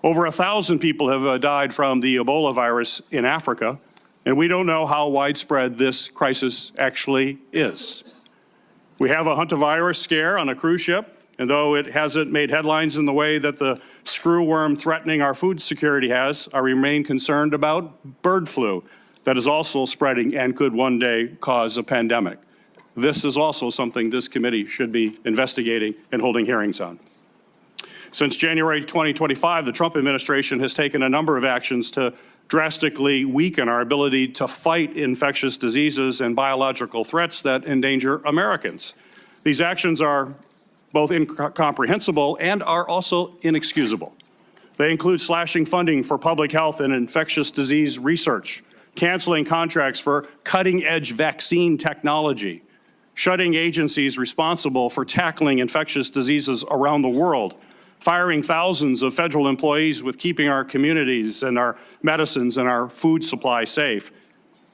Over 1,000 people have died from the Ebola virus in Africa, and we don't know how widespread this crisis actually is. We have a hantavirus scare on a cruise ship, and though it hasn't made headlines in the way that the screwworm threatening our food security has, I remain concerned about bird flu that is also spreading and could one day cause a pandemic. This is also something this committee should be investigating and holding hearings on. Since January 2025, the Trump administration has taken a number of actions to drastically weaken our ability to fight infectious diseases and biological threats that endanger Americans. These actions are both incomprehensible and are also inexcusable. They include slashing funding for public health and infectious disease research, canceling contracts for cutting-edge vaccine technology, shutting agencies responsible for tackling infectious diseases around the world, firing thousands of federal employees with keeping our communities and our medicines and our food supply safe,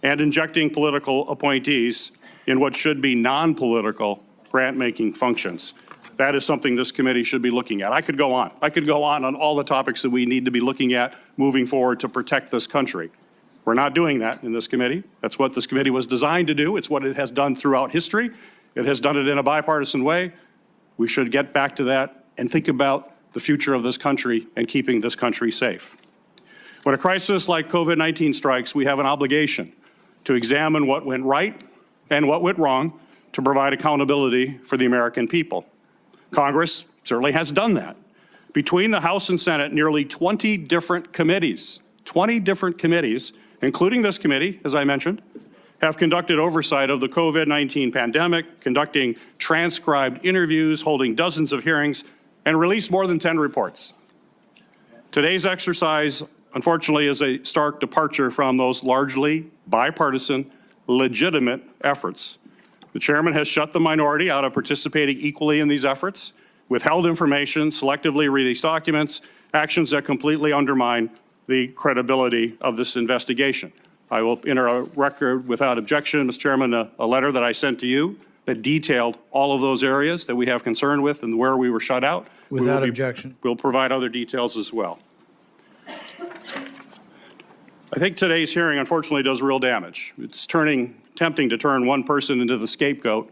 and injecting political appointees in what should be non-political grant-making functions. That is something this committee should be looking at. I could go on. I could go on all the topics that we need to be looking at moving forward to protect this country. We're not doing that in this committee. That's what this committee was designed to do. It's what it has done throughout history. It has done it in a bipartisan way. We should get back to that and think about the future of this country and keeping this country safe. When a crisis like COVID-19 strikes, we have an obligation to examine what went right and what went wrong to provide accountability for the American people. Congress certainly has done that. Between the House and Senate, nearly 20 different committees, including this committee, as I mentioned, have conducted oversight of the COVID-19 pandemic, conducting transcribed interviews, holding dozens of hearings, and released more than 10 reports. Today's exercise, unfortunately, is a stark departure from those largely bipartisan, legitimate efforts. The chairman has shut the minority out of participating equally in these efforts, withheld information, selectively released documents, actions that completely undermine the credibility of this investigation. I will enter a record without objection, Mr. Chairman, a letter that I sent to you that detailed all of those areas that we have concern with and where we were shut out. Without objection. We'll provide other details as well. I think today's hearing, unfortunately, does real damage. It's tempting to turn one person into the scapegoat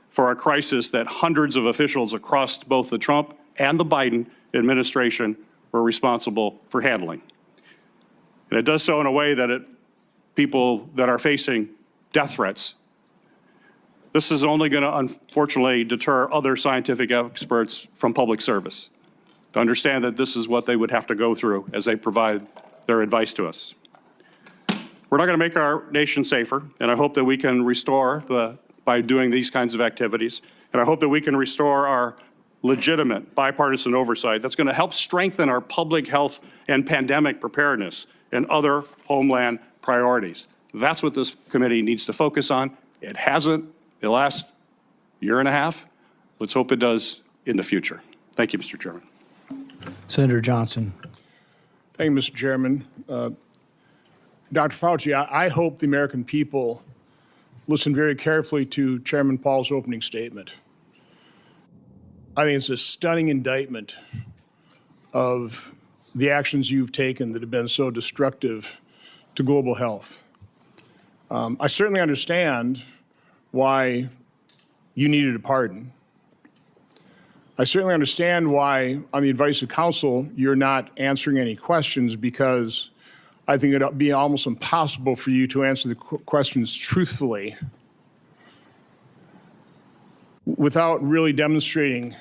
for a crisis that hundreds of officials across both the Trump and the Biden administration were responsible for handling. And it does so in a way that people that are facing death threats. This is only going to, unfortunately, deter other scientific experts from public service to understand that this is what they would have to go through as they provide their advice to us. We're not going to make our nation safer, and I hope that we can restore by doing these kinds of activities, and I hope that we can restore our legitimate bipartisan oversight that's going to help strengthen our public health and pandemic preparedness and other homeland priorities. That's what this committee needs to focus on. It hasn't the last year and a half. Let's hope it does in the future. Thank you, Mr. Chairman. Senator Johnson. Thank you, Mr. Chairman. Dr. Fauci, I hope the American people listen very carefully to Chairman Paul's opening statement. I think it's a stunning indictment of the actions you've taken that have been so destructive to global health. I certainly understand why you needed a pardon. I certainly understand why, on the advice of counsel, you're not answering any questions, because I think it would be almost impossible for you to answer the questions truthfully without really demonstrating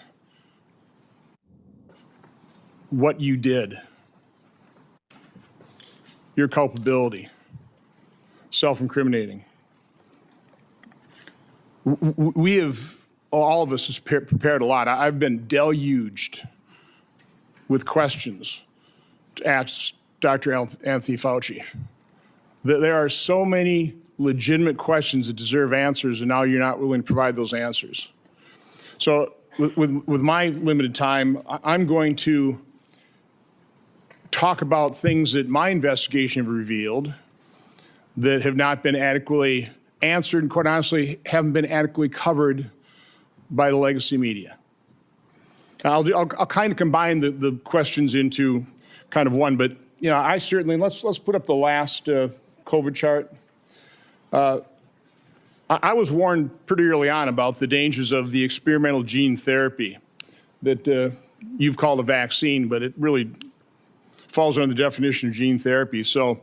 what you did, your culpability, self-incriminating. We have, all of us has prepared a lot. I've been deluged with questions to ask Dr. Anthony Fauci. There are so many legitimate questions that deserve answers, and now you're not willing to provide those answers. So with my limited time, I'm going to talk about things that my investigation have revealed that have not been adequately answered and, quite honestly, haven't been adequately covered by the legacy media. I'll kind of combine the questions into kind of one, but you know, I certainly, let's put up the last COVID chart. I was warned pretty early on about the dangers of the experimental gene therapy that you've called a vaccine, but it really falls under the definition of gene therapy. So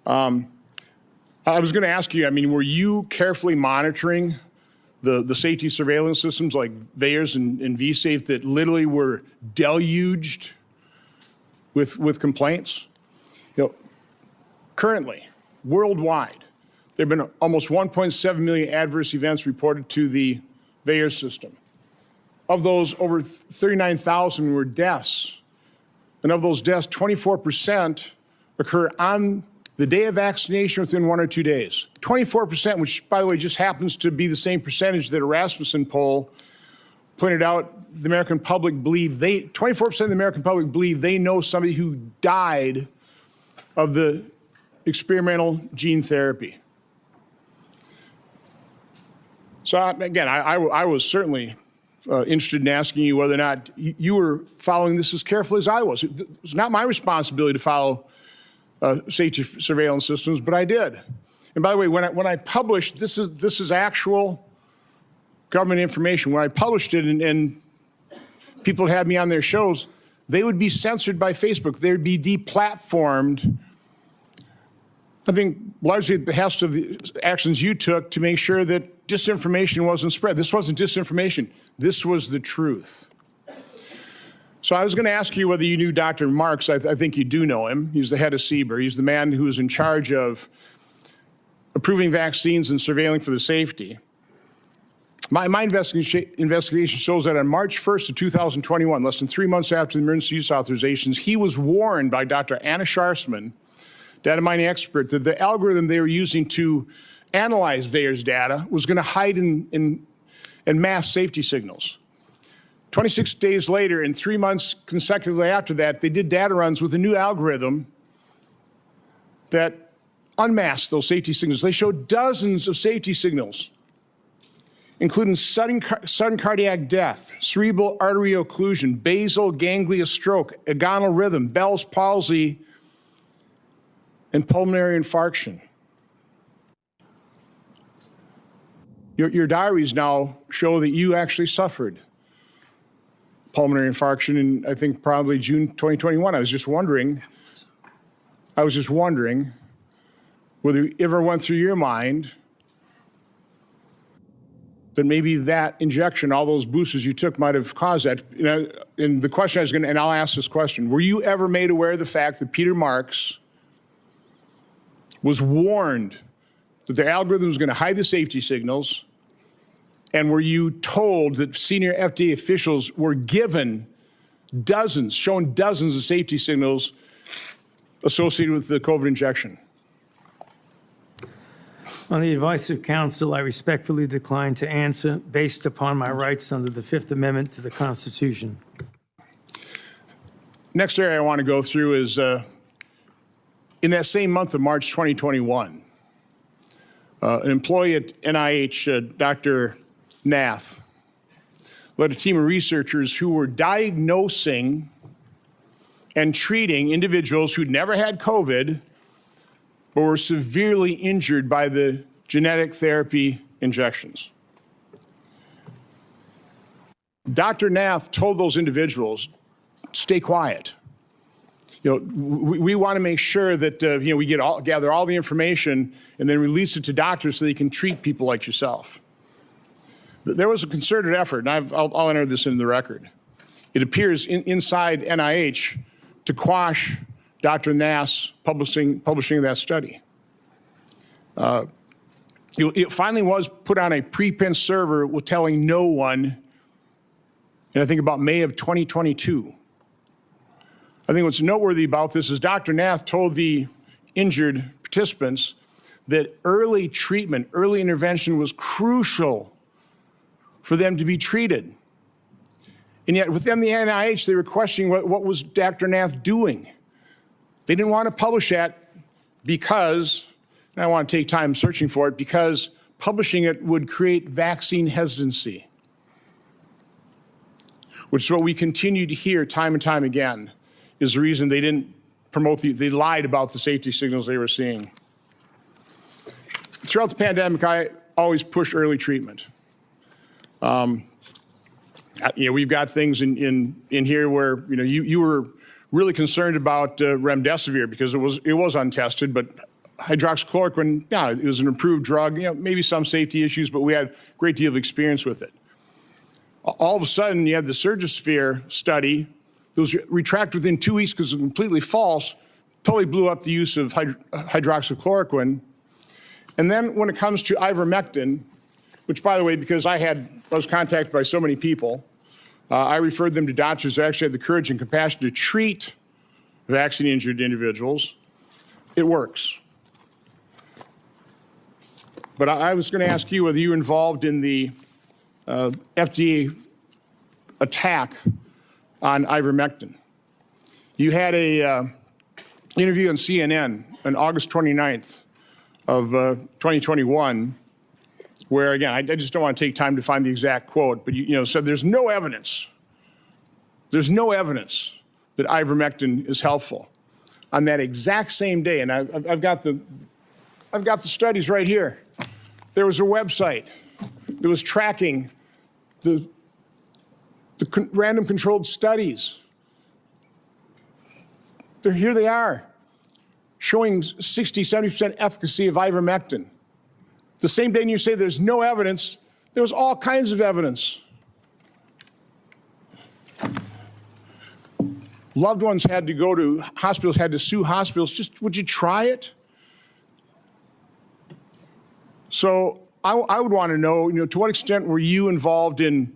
I was going to ask you, I mean, were you carefully monitoring the safety surveillance systems like VAERS and vSafe that literally were deluged with complaints? You know, currently, worldwide, there have been almost 1.7 million adverse events reported to the VAERS system. Of those, over 39,000 were deaths. And of those deaths, 24% occur on the day of vaccination within 1 or 2 days. 24%, which, by the way, just happens to be the same percentage that a Rasmussen poll pointed out the American public believe 24% of the American public believe they know somebody who died of the experimental gene therapy. So again, I was certainly interested in asking you whether or not you were following this as carefully as I was. It was not my responsibility to follow safety surveillance systems, but I did. And by the way, when I published, this is actual government information. When I published it and people had me on their shows, they would be censored by Facebook. They would be deplatformed. I think largely at the behest of the actions you took to make sure that disinformation wasn't spread. This wasn't disinformation. This was the truth. So I was going to ask you whether you knew Dr. Marks. I think you do know him. He's the head of CBER. He's the man who is in charge of approving vaccines and surveilling for the safety. My investigation shows that on March 1st of 2021, less than 3 months after the emergency use authorizations, he was warned by Dr. Anna Scharsman, data mining expert, that the algorithm they were using to analyze VAERS data was going to hide in mass safety signals. 26 days later, and 3 months consecutively after that, they did data runs with a new algorithm that unmasked those safety signals. They showed dozens of safety signals, including sudden cardiac death, cerebral artery occlusion, basal ganglia stroke, agonal rhythm, Bell's palsy, and pulmonary infarction. Your diaries now show that you actually suffered pulmonary infarction in, I think, probably June 2021. I was just wondering whether it ever went through your mind that maybe that injection, all those boosters you took, might have caused that. You know, and the question I was going to, and I'll ask this question, were you ever made aware of the fact that Peter Marks was warned that the algorithm was going to hide the safety signals? And were you told that senior FDA officials were given shown dozens of safety signals associated with the COVID injection? On the advice of counsel, I respectfully decline to answer based upon my rights under the Fifth Amendment to the Constitution. Next area I want to go through is in that same month of March 2021, an employee at NIH, Dr. Nath, led a team of researchers who were diagnosing and treating individuals who'd never had COVID but were severely injured by the genetic therapy injections. Dr. Nath told those individuals, stay quiet. You know, we want to make sure that you know, we gather all the information and then release it to doctors so they can treat people like yourself. There was a concerted effort, and I'll enter this into the record. It appears inside NIH to quash Dr. Nass publishing that study. It finally was put on a preprint server with telling no one, and I think about May of 2022. I think what's noteworthy about this is Dr. Nass told the injured participants that early treatment, early intervention was crucial for them to be treated. And yet within the NIH, they were questioning what was Dr. Nass doing. They didn't want to publish that because, and I want to take time searching for it, because publishing it would create vaccine hesitancy, which is what we continue to hear time and time again, is the reason they didn't promote they lied about the safety signals they were seeing. Throughout the pandemic, I always push early treatment. We've got things in here where you were really concerned about remdesivir because it was untested, but hydroxychloroquine, yeah, it was an improved drug. Maybe some safety issues, but we had a great deal of experience with it. All of a sudden, you had the Surgisphere study that was retracted within 2 weeks because it was completely false, totally blew up the use of hydroxychloroquine. And then when it comes to ivermectin, which, by the way, because I was contacted by so many people, I referred them to doctors who actually had the courage and compassion to treat vaccine-injured individuals. It works. But I was going to ask you whether you were involved in the FDA attack on ivermectin. You had a interview on CNN on August 29th of 2021, where, again, I just don't want to take time to find the exact quote, but you said there's no evidence that ivermectin is helpful. On that exact same day, and I've got the studies right here. There was a website that was tracking the random controlled studies. Here they are, showing 60, 70% efficacy of ivermectin. The same day you say there's no evidence, there was all kinds of evidence. Loved ones had to go to hospitals, had to sue hospitals. Just, would you try it? So I would want to know, to what extent were you involved in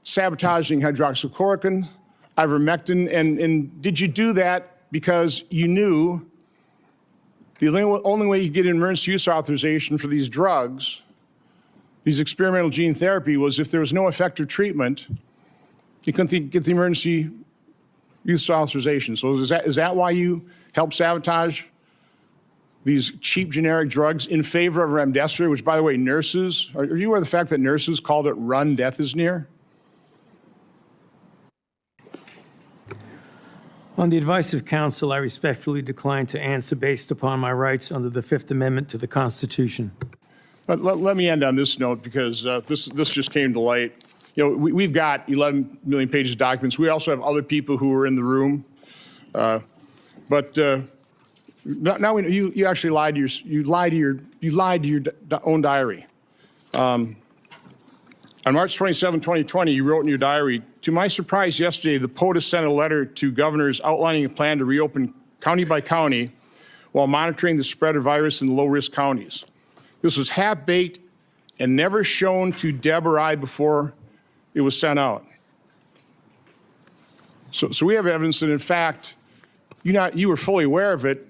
sabotaging hydroxychloroquine, ivermectin, and did you do that because you knew the only way you get an emergency use authorization for these drugs, these experimental gene therapy, was if there was no effective treatment, you couldn't get the emergency use authorization. So is that why you helped sabotage these cheap generic drugs in favor of remdesivir, which, by the way, nurses, are you aware of the fact that nurses called it run, death is near? On the advice of counsel, I respectfully decline to answer based upon my rights under the Fifth Amendment to the Constitution. Let me end on this note, because this just came to light. We've got 11 million pages of documents. We also have other people who were in the room. But now we know you actually lied to your own diary. On March 27, 2020, you wrote in your diary, "To my surprise yesterday, the POTUS sent a letter to governors outlining a plan to reopen county by county while monitoring the spread of virus in low-risk counties. This was half-baked and never shown to Deb or I before it was sent out." So we have evidence that, in fact, you were fully aware of it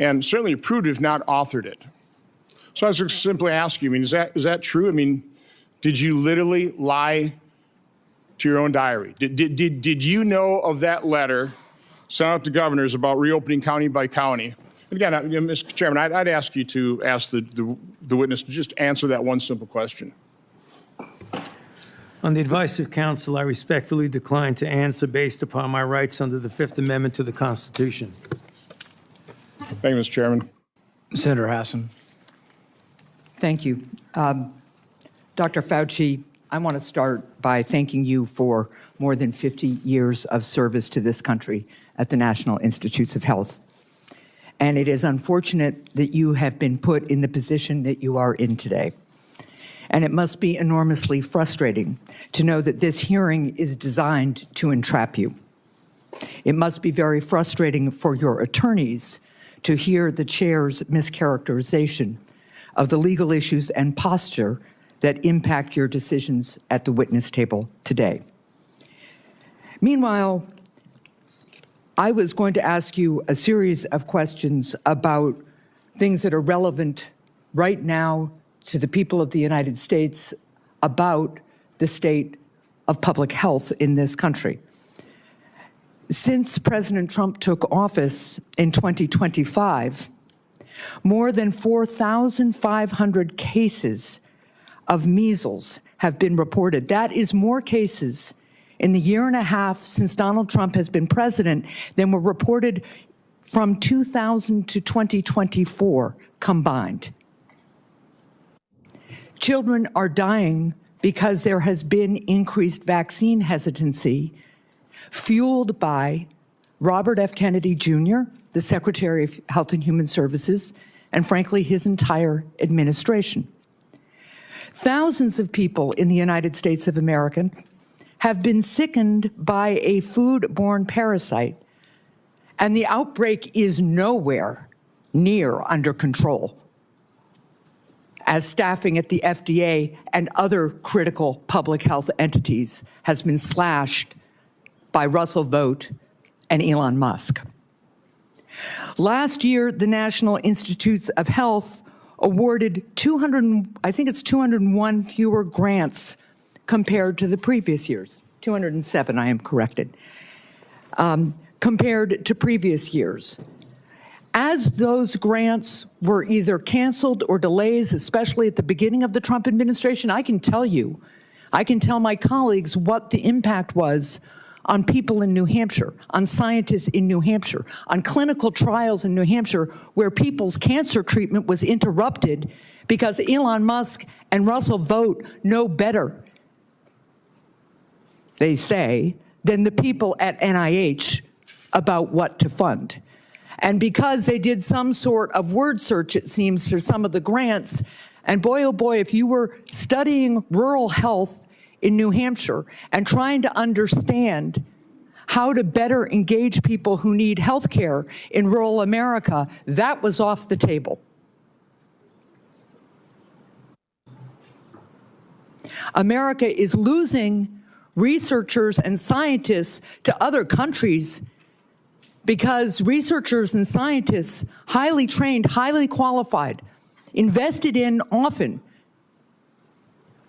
and certainly approved, if not authored it. So I was just simply asking you, is that true? Did you literally lie to your own diary? Did you know of that letter sent out to governors about reopening county by county? And again, Mr. Chairman, I'd ask you to ask the witness to just answer that one simple question. On the advice of counsel, I respectfully decline to answer based upon my rights under the Fifth Amendment to the Constitution. Thank you, Mr. Chairman. Senator Hassan. Thank you. Dr. Fauci, I want to start by thanking you for more than 50 years of service to this country at the National Institutes of Health. And it is unfortunate that you have been put in the position that you are in today. And it must be enormously frustrating to know that this hearing is designed to entrap you. It must be very frustrating for your attorneys to hear the chair's mischaracterization of the legal issues and posture that impact your decisions at the witness table today. Meanwhile, I was going to ask you a series of questions about things that are relevant right now to the people of the United States about the state of public health in this country. Since President Trump took office in 2025, more than 4,500 cases of measles have been reported. That is more cases in the year and a half since Donald Trump has been president than were reported from 2000 to 2024 combined. Children are dying because there has been increased vaccine hesitancy, fueled by Robert F. Kennedy Jr., the Secretary of Health and Human Services, and frankly, his entire administration. Thousands of people in the United States of America have been sickened by a foodborne parasite, and the outbreak is nowhere near under control, as staffing at the FDA and other critical public health entities has been slashed by Russell Vought and Elon Musk. Last year, the National Institutes of Health awarded 201 fewer grants compared to the previous years. 207, I am corrected, compared to previous years. As those grants were either canceled or delays, especially at the beginning of the Trump administration, I can tell my colleagues what the impact was on people in New Hampshire, on scientists in New Hampshire, on clinical trials in New Hampshire where people's cancer treatment was interrupted because Elon Musk and Russell Vought know better, they say, than the people at NIH about what to fund. And because they did some sort of word search, it seems, for some of the grants, and boy, oh boy, if you were studying rural health in New Hampshire and trying to understand how to better engage people who need health care in rural America, that was off the table. America is losing researchers and scientists to other countries because researchers and scientists, highly trained, highly qualified, invested in often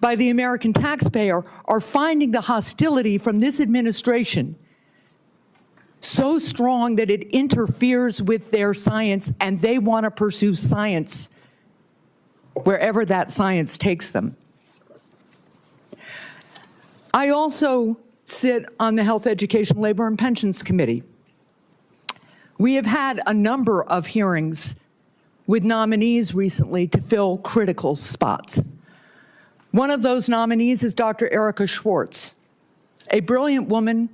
by the American taxpayer, are finding the hostility from this administration so strong that it interferes with their science, and they want to pursue science wherever that science takes them. I also sit on the Health, Education, Labor, and Pensions Committee. We have had a number of hearings with nominees recently to fill critical spots. One of those nominees is Dr. Erica Schwartz, a brilliant woman,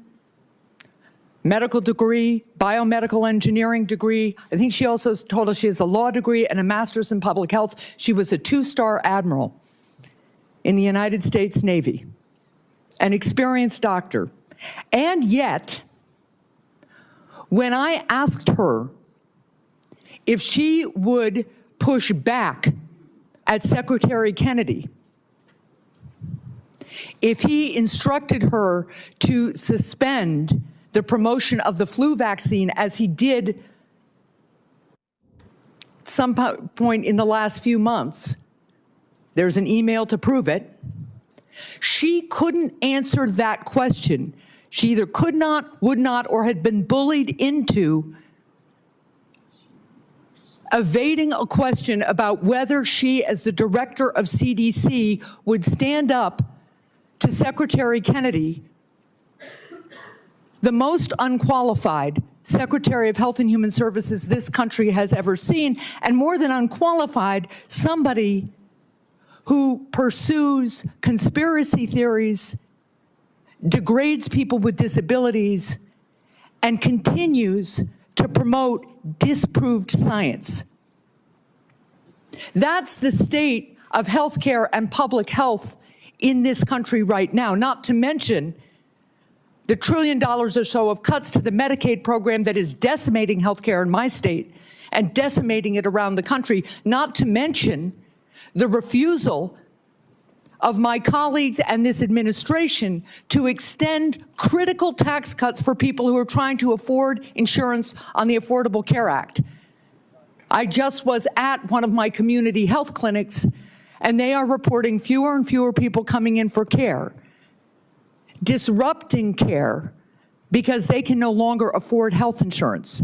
medical degree, biomedical engineering degree. I think she also told us she has a law degree and a master's in public health. She was a two-star admiral in the United States Navy, an experienced doctor. And yet, when I asked her if she would push back at Secretary Kennedy, if he instructed her to suspend the promotion of the flu vaccine as he did at some point in the last few months, there's an email to prove it, she couldn't answer that question. She either could not, would not, or had been bullied into evading a question about whether she, as the director of CDC, would stand up to Secretary Kennedy, the most unqualified Secretary of Health and Human Services this country has ever seen, and more than unqualified, somebody who pursues conspiracy theories, degrades people with disabilities, and continues to promote disproved science. That's the state of health care and public health in this country right now, not to mention the $1 trillion or so of cuts to the Medicaid program that is decimating health care in my state and decimating it around the country, not to mention the refusal of my colleagues and this administration to extend critical tax cuts for people who are trying to afford insurance on the Affordable Care Act. I just was at one of my community health clinics, and they are reporting fewer and fewer people coming in for care, disrupting care because they can no longer afford health insurance.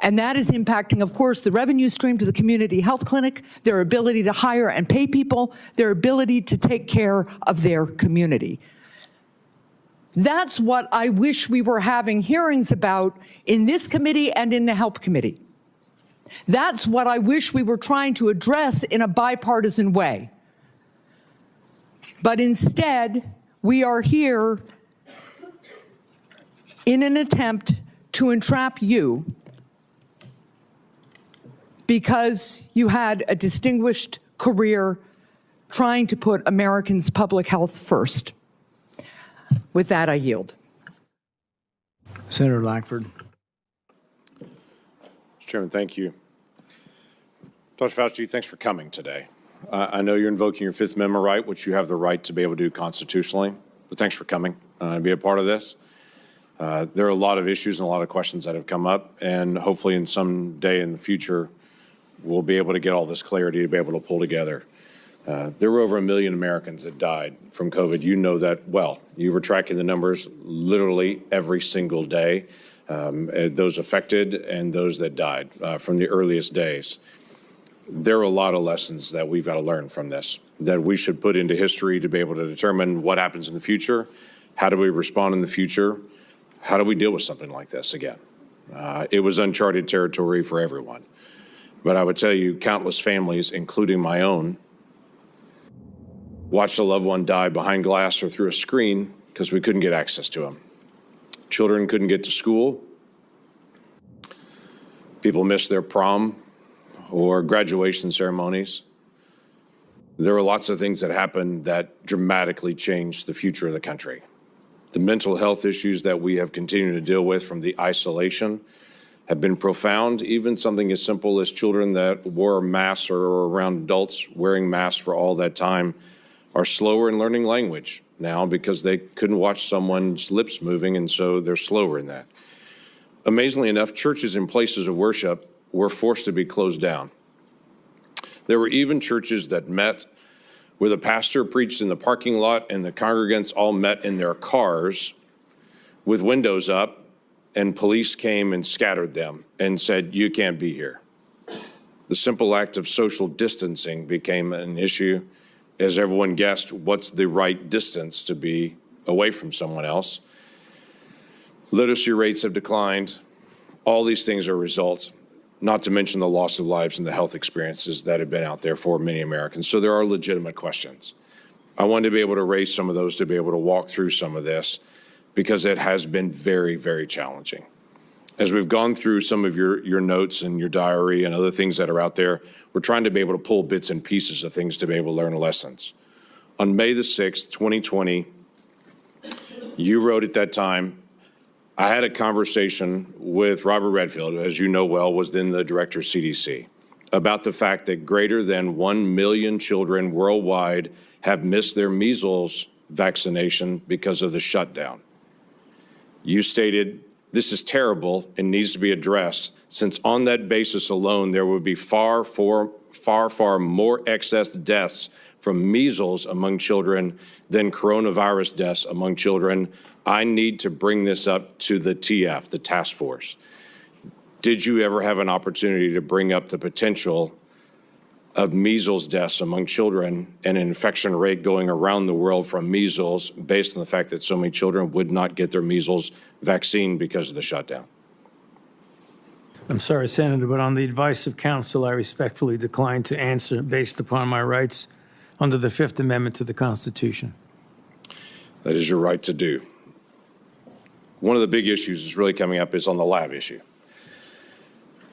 And that is impacting, of course, the revenue stream to the community health clinic, their ability to hire and pay people, their ability to take care of their community. That's what I wish we were having hearings about in this committee and in the Health Committee. That's what I wish we were trying to address in a bipartisan way. But instead, we are here in an attempt to entrap you because you had a distinguished career trying to put Americans' public health first. With that, I yield. Senator Lankford. Mr. Chairman, thank you. Dr. Fauci, thanks for coming today. I know you're invoking your Fifth Amendment right, which you have the right to be able to do constitutionally, but thanks for coming and be a part of this. There are a lot of issues and a lot of questions that have come up, and hopefully in some day in the future, we'll be able to get all this clarity to be able to pull together. There were over 1 million Americans that died from COVID. You know that well. You were tracking the numbers literally every single day, those affected and those that died from the earliest days. There are a lot of lessons that we've got to learn from this, that we should put into history to be able to determine what happens in the future. How do we respond in the future? How do we deal with something like this again? It was uncharted territory for everyone. But I would tell you, countless families, including my own, watched a loved one die behind glass or through a screen because we couldn't get access to them. Children couldn't get to school. People missed their prom or graduation ceremonies. There were lots of things that happened that dramatically changed the future of the country. The mental health issues that we have continued to deal with from the isolation have been profound. Even something as simple as children that wore masks or around adults wearing masks for all that time are slower in learning language now because they couldn't watch someone's lips moving, and so they're slower in that. Amazingly enough, churches and places of worship were forced to be closed down. There were even churches that met where the pastor preached in the parking lot and the congregants all met in their cars with windows up, and police came and scattered them and said, "You can't be here." The simple act of social distancing became an issue. As everyone guessed, what's the right distance to be away from someone else? Literacy rates have declined. All these things are results, not to mention the loss of lives and the health experiences that have been out there for many Americans. So there are legitimate questions. I wanted to be able to raise some of those, to be able to walk through some of this, because it has been very, very challenging. As we've gone through some of your notes and your diary and other things that are out there, we're trying to be able to pull bits and pieces of things to be able to learn lessons. On May the 6th, 2020, you wrote at that time, I had a conversation with Robert Redfield, who, as you know well, was then the director of CDC, about the fact that greater than 1 million children worldwide have missed their measles vaccination because of the shutdown. You stated, this is terrible and needs to be addressed, since on that basis alone, there would be far more excess deaths from measles among children than coronavirus deaths among children. I need to bring this up to the TF, the task force. Did you ever have an opportunity to bring up the potential of measles deaths among children and an infection rate going around the world from measles based on the fact that so many children would not get their measles vaccine because of the shutdown? I'm sorry, Senator, but on the advice of counsel, I respectfully decline to answer based upon my rights under the Fifth Amendment to the Constitution. That is your right to do. One of the big issues that's really coming up is on the lab issue.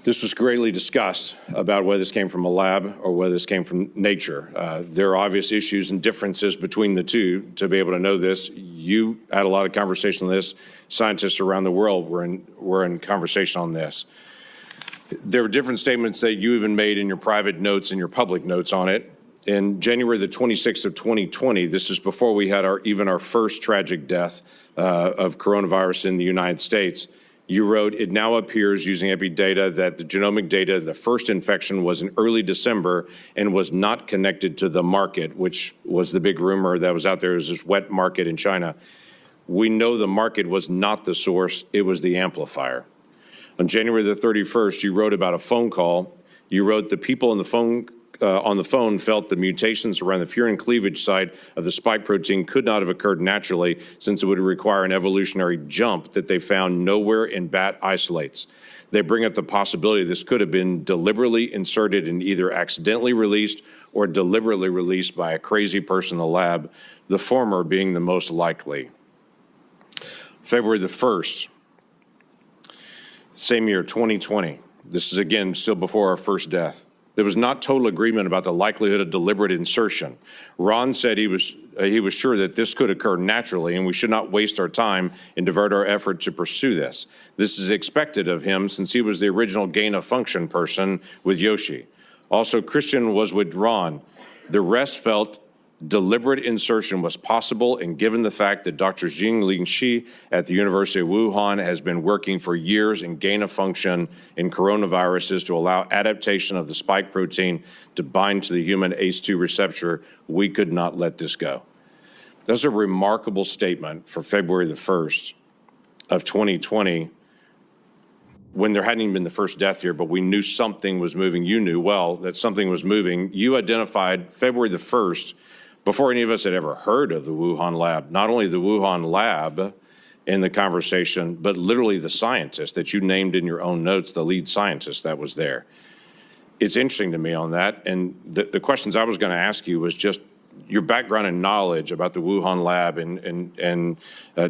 This was greatly discussed about whether this came from a lab or whether this came from nature. There are obvious issues and differences between the two to be able to know this. You had a lot of conversation on this. Scientists around the world were in conversation on this. There were different statements that you even made in your private notes and your public notes on it. In January the 26th of 2020, this is before we had our first tragic death of coronavirus in the United States, you wrote, "It now appears using epi data that the genomic data, the first infection was in early December and was not connected to the market," which was the big rumor that was out there, is this wet market in China. We know the market was not the source, it was the amplifier. On January the 31st, you wrote about a phone call. You wrote, "The people on the phone felt the mutations around the furin cleavage site of the spike protein could not have occurred naturally, since it would require an evolutionary jump that they found nowhere in bat isolates. They bring up the possibility this could have been deliberately inserted and either accidentally released or deliberately released by a crazy person in the lab, the former being the most likely." February the 1st, same year, 2020. This is, again, still before our first death. There was not total agreement about the likelihood of deliberate insertion. Ron said he was sure that this could occur naturally, and we should not waste our time and divert our effort to pursue this. This is expected of him, since he was the original gain-of-function person with Yoshi. Also, Christian was with Ron. The rest felt deliberate insertion was possible, and given the fact that Dr. Jingling Shi at the University of Wuhan has been working for years in gain-of-function in coronaviruses to allow adaptation of the spike protein to bind to the human ACE2 receptor, we could not let this go. That's a remarkable statement for February the 1st of 2020, when there hadn't even been the first death here, but we knew something was moving. You knew well that something was moving. You identified February the 1st before any of us had ever heard of the Wuhan lab, not only the Wuhan lab in the conversation, but literally the scientist that you named in your own notes, the lead scientist that was there. It's interesting to me on that. And the questions I was going to ask you was just your background and knowledge about the Wuhan lab and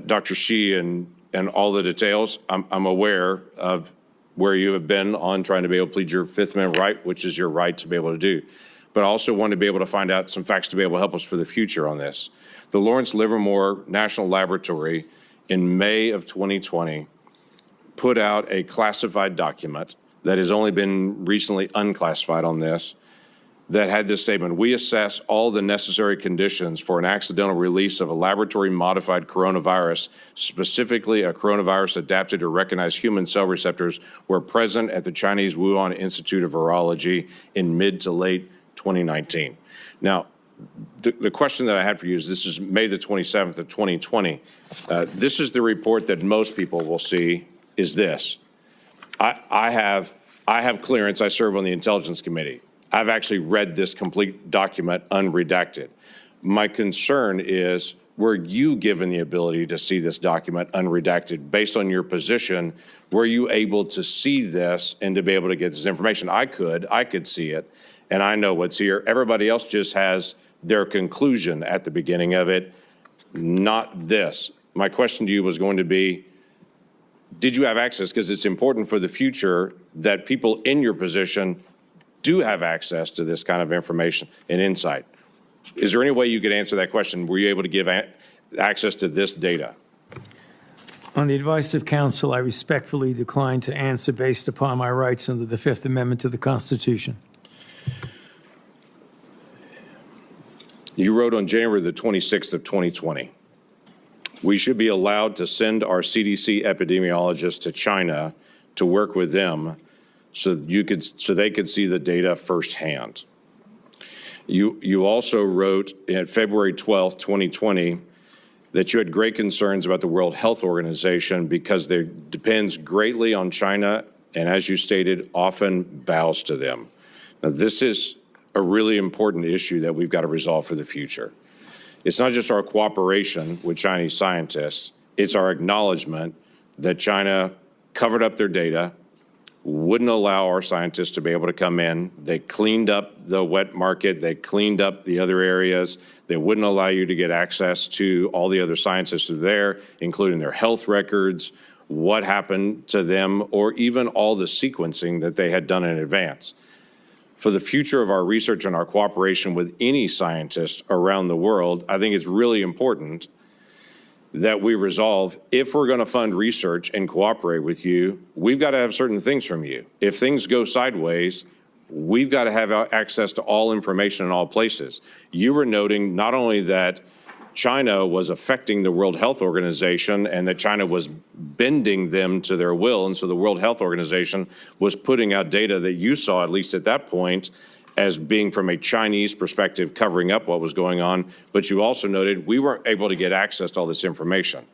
Dr. Shi and all the details. I'm aware of where you have been on trying to be able to plead your Fifth Amendment right, which is your right to be able to do. But I also want to be able to find out some facts to be able to help us for the future on this. The Lawrence Livermore National Laboratory in May of 2020 put out a classified document that has only been recently unclassified on this, that had this statement: "We assess all the necessary conditions for an accidental release of a laboratory-modified coronavirus, specifically a coronavirus adapted to recognize human cell receptors, were present at the Chinese Wuhan Institute of Virology in mid to late 2019. Now, the question that I had for you is, this is May the 27th of 2020. This is the report that most people will see, is this. I have clearance. I serve on the Intelligence Committee. I've actually read this complete document unredacted. My concern is, were you given the ability to see this document unredacted? Based on your position, were you able to see this and to be able to get this information? I could see it, and I know what's here. Everybody else just has their conclusion at the beginning of it, not this. My question to you was going to be, did you have access? Because it's important for the future that people in your position do have access to this kind of information and insight. Is there any way you could answer that question? Were you able to give access to this data? On the advice of counsel, I respectfully decline to answer based upon my rights under the Fifth Amendment to the Constitution. You wrote on January the 26th of 2020, "We should be allowed to send our CDC epidemiologists to China to work with them so they could see the data firsthand." You also wrote in February 12th, 2020, that you had great concerns about the World Health Organization because it depends greatly on China and, as you stated, often bows to them. Now, this is a really important issue that we've got to resolve for the future. It's not just our cooperation with Chinese scientists, it's our acknowledgement that China covered up their data, wouldn't allow our scientists to be able to come in. They cleaned up the wet market. They cleaned up the other areas. They wouldn't allow you to get access to all the other scientists that are there, including their health records what happened to them, or even all the sequencing that they had done in advance. For the future of our research and our cooperation with any scientist around the world, I think it's really important that we resolve, if we're going to fund research and cooperate with you, we've got to have certain things from you. If things go sideways, we've got to have access to all information in all places. You were noting not only that China was affecting the World Health Organization and that China was bending them to their will, and so the World Health Organization was putting out data that you saw, at least at that point, as being from a Chinese perspective, covering up what was going on. But you also noted we weren't able to get access to all this information.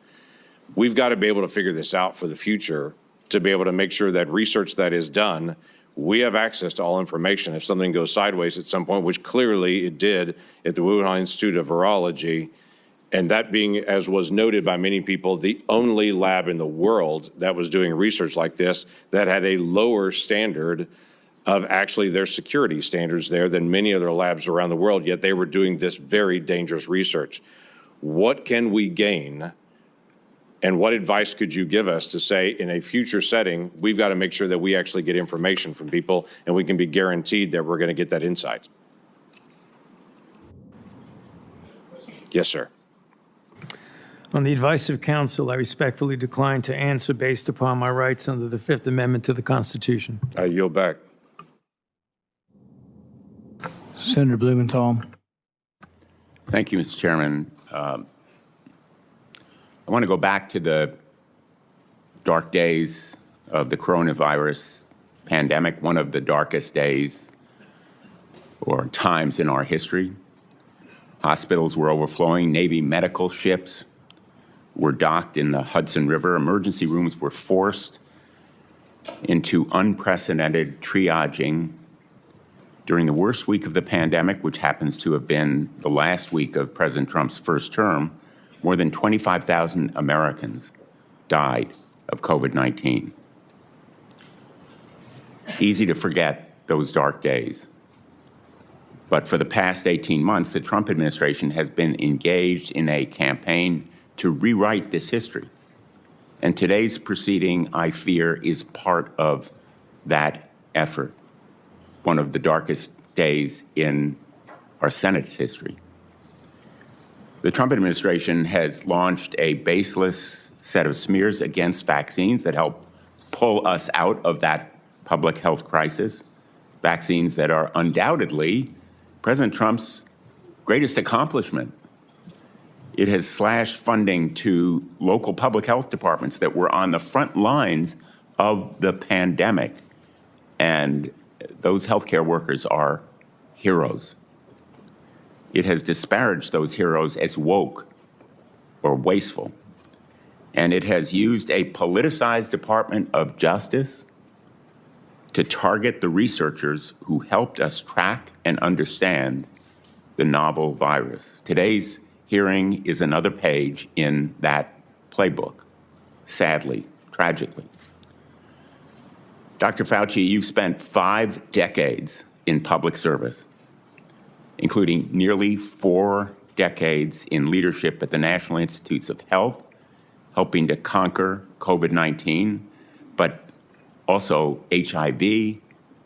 We've got to be able to figure this out for the future to be able to make sure that research that is done, we have access to all information. If something goes sideways at some point, which clearly it did at the Wuhan Institute of Virology, and that being, as was noted by many people, the only lab in the world that was doing research like this that had a lower standard of actually their security standards there than many other labs around the world, yet they were doing this very dangerous research. What can we gain, and what advice could you give us to say in a future setting, we've got to make sure that we actually get information from people and we can be guaranteed that we're going to get that insight? Yes, sir. On the advice of counsel, I respectfully decline to answer based upon my rights under the Fifth Amendment to the Constitution. I yield back. Senator Blumenthal. Thank you, Mr. Chairman. I want to go back to the dark days of the coronavirus pandemic, one of the darkest days or times in our history. Hospitals were overflowing. Navy medical ships were docked in the Hudson River. Emergency rooms were forced into unprecedented triaging during the worst week of the pandemic, which happens to have been the last week of President Trump's first term. More than 25,000 Americans died of COVID-19. Easy to forget those dark days. But for the past 18 months, the Trump administration has been engaged in a campaign to rewrite this history. And today's proceeding, I fear, is part of that effort, one of the darkest days in our Senate's history. The Trump administration has launched a baseless set of smears against vaccines that help pull us out of that public health crisis, vaccines that are undoubtedly President Trump's greatest accomplishment. It has slashed funding to local public health departments that were on the front lines of the pandemic. And those healthcare workers are heroes. It has disparaged those heroes as woke or wasteful. And it has used a politicized Department of Justice to target the researchers who helped us track and understand the novel virus. Today's hearing is another page in that playbook, sadly, tragically. Dr. Fauci, you've spent 5 decades in public service, including nearly 4 decades in leadership at the National Institutes of Health, helping to conquer COVID-19, but also HIV,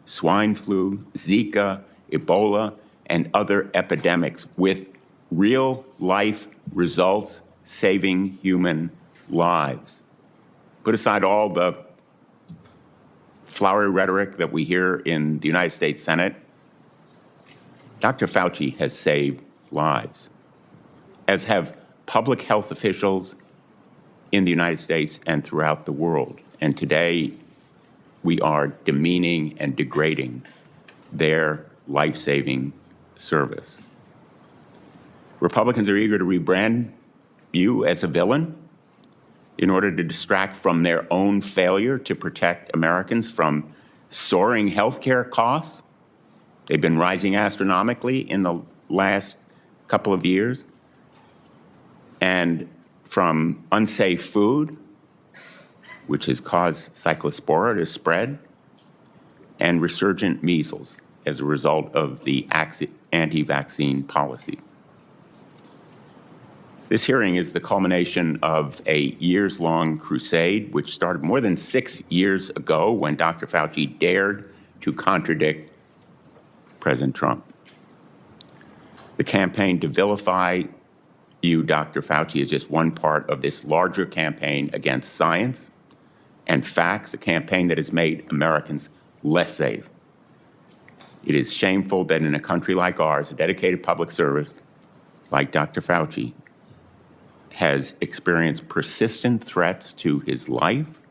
swine flu, Zika, Ebola, and other epidemics with real-life results saving human lives. Put aside all the flowery rhetoric that we hear in the United States Senate. Dr. Fauci has saved lives, as have public health officials in the United States and throughout the world. And today, we are demeaning and degrading their life-saving service. Republicans are eager to rebrand you as a villain in order to distract from their own failure to protect Americans from soaring healthcare costs. They've been rising astronomically in the last couple of years, and from unsafe food, which has caused cyclospora to spread, and resurgent measles as a result of the anti-vaccine policy. This hearing is the culmination of a years-long crusade, which started more than 6 years ago when Dr. Fauci dared to contradict President Trump. The campaign to vilify you, Dr. Fauci, is just one part of this larger campaign against science and facts, a campaign that has made Americans less safe. It is shameful that in a country like ours, a dedicated public service like Dr. Fauci has experienced persistent threats to his life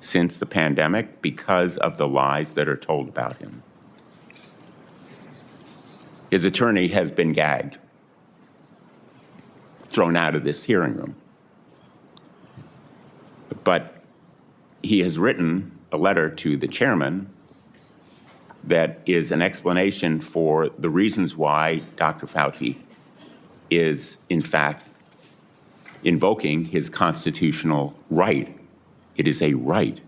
since the pandemic because of the lies that are told about him. His attorney has been gagged, thrown out of this hearing room. But he has written a letter to the chairman that is an explanation for the reasons why Dr. Fauci is, in fact, invoking his constitutional right. It is a right.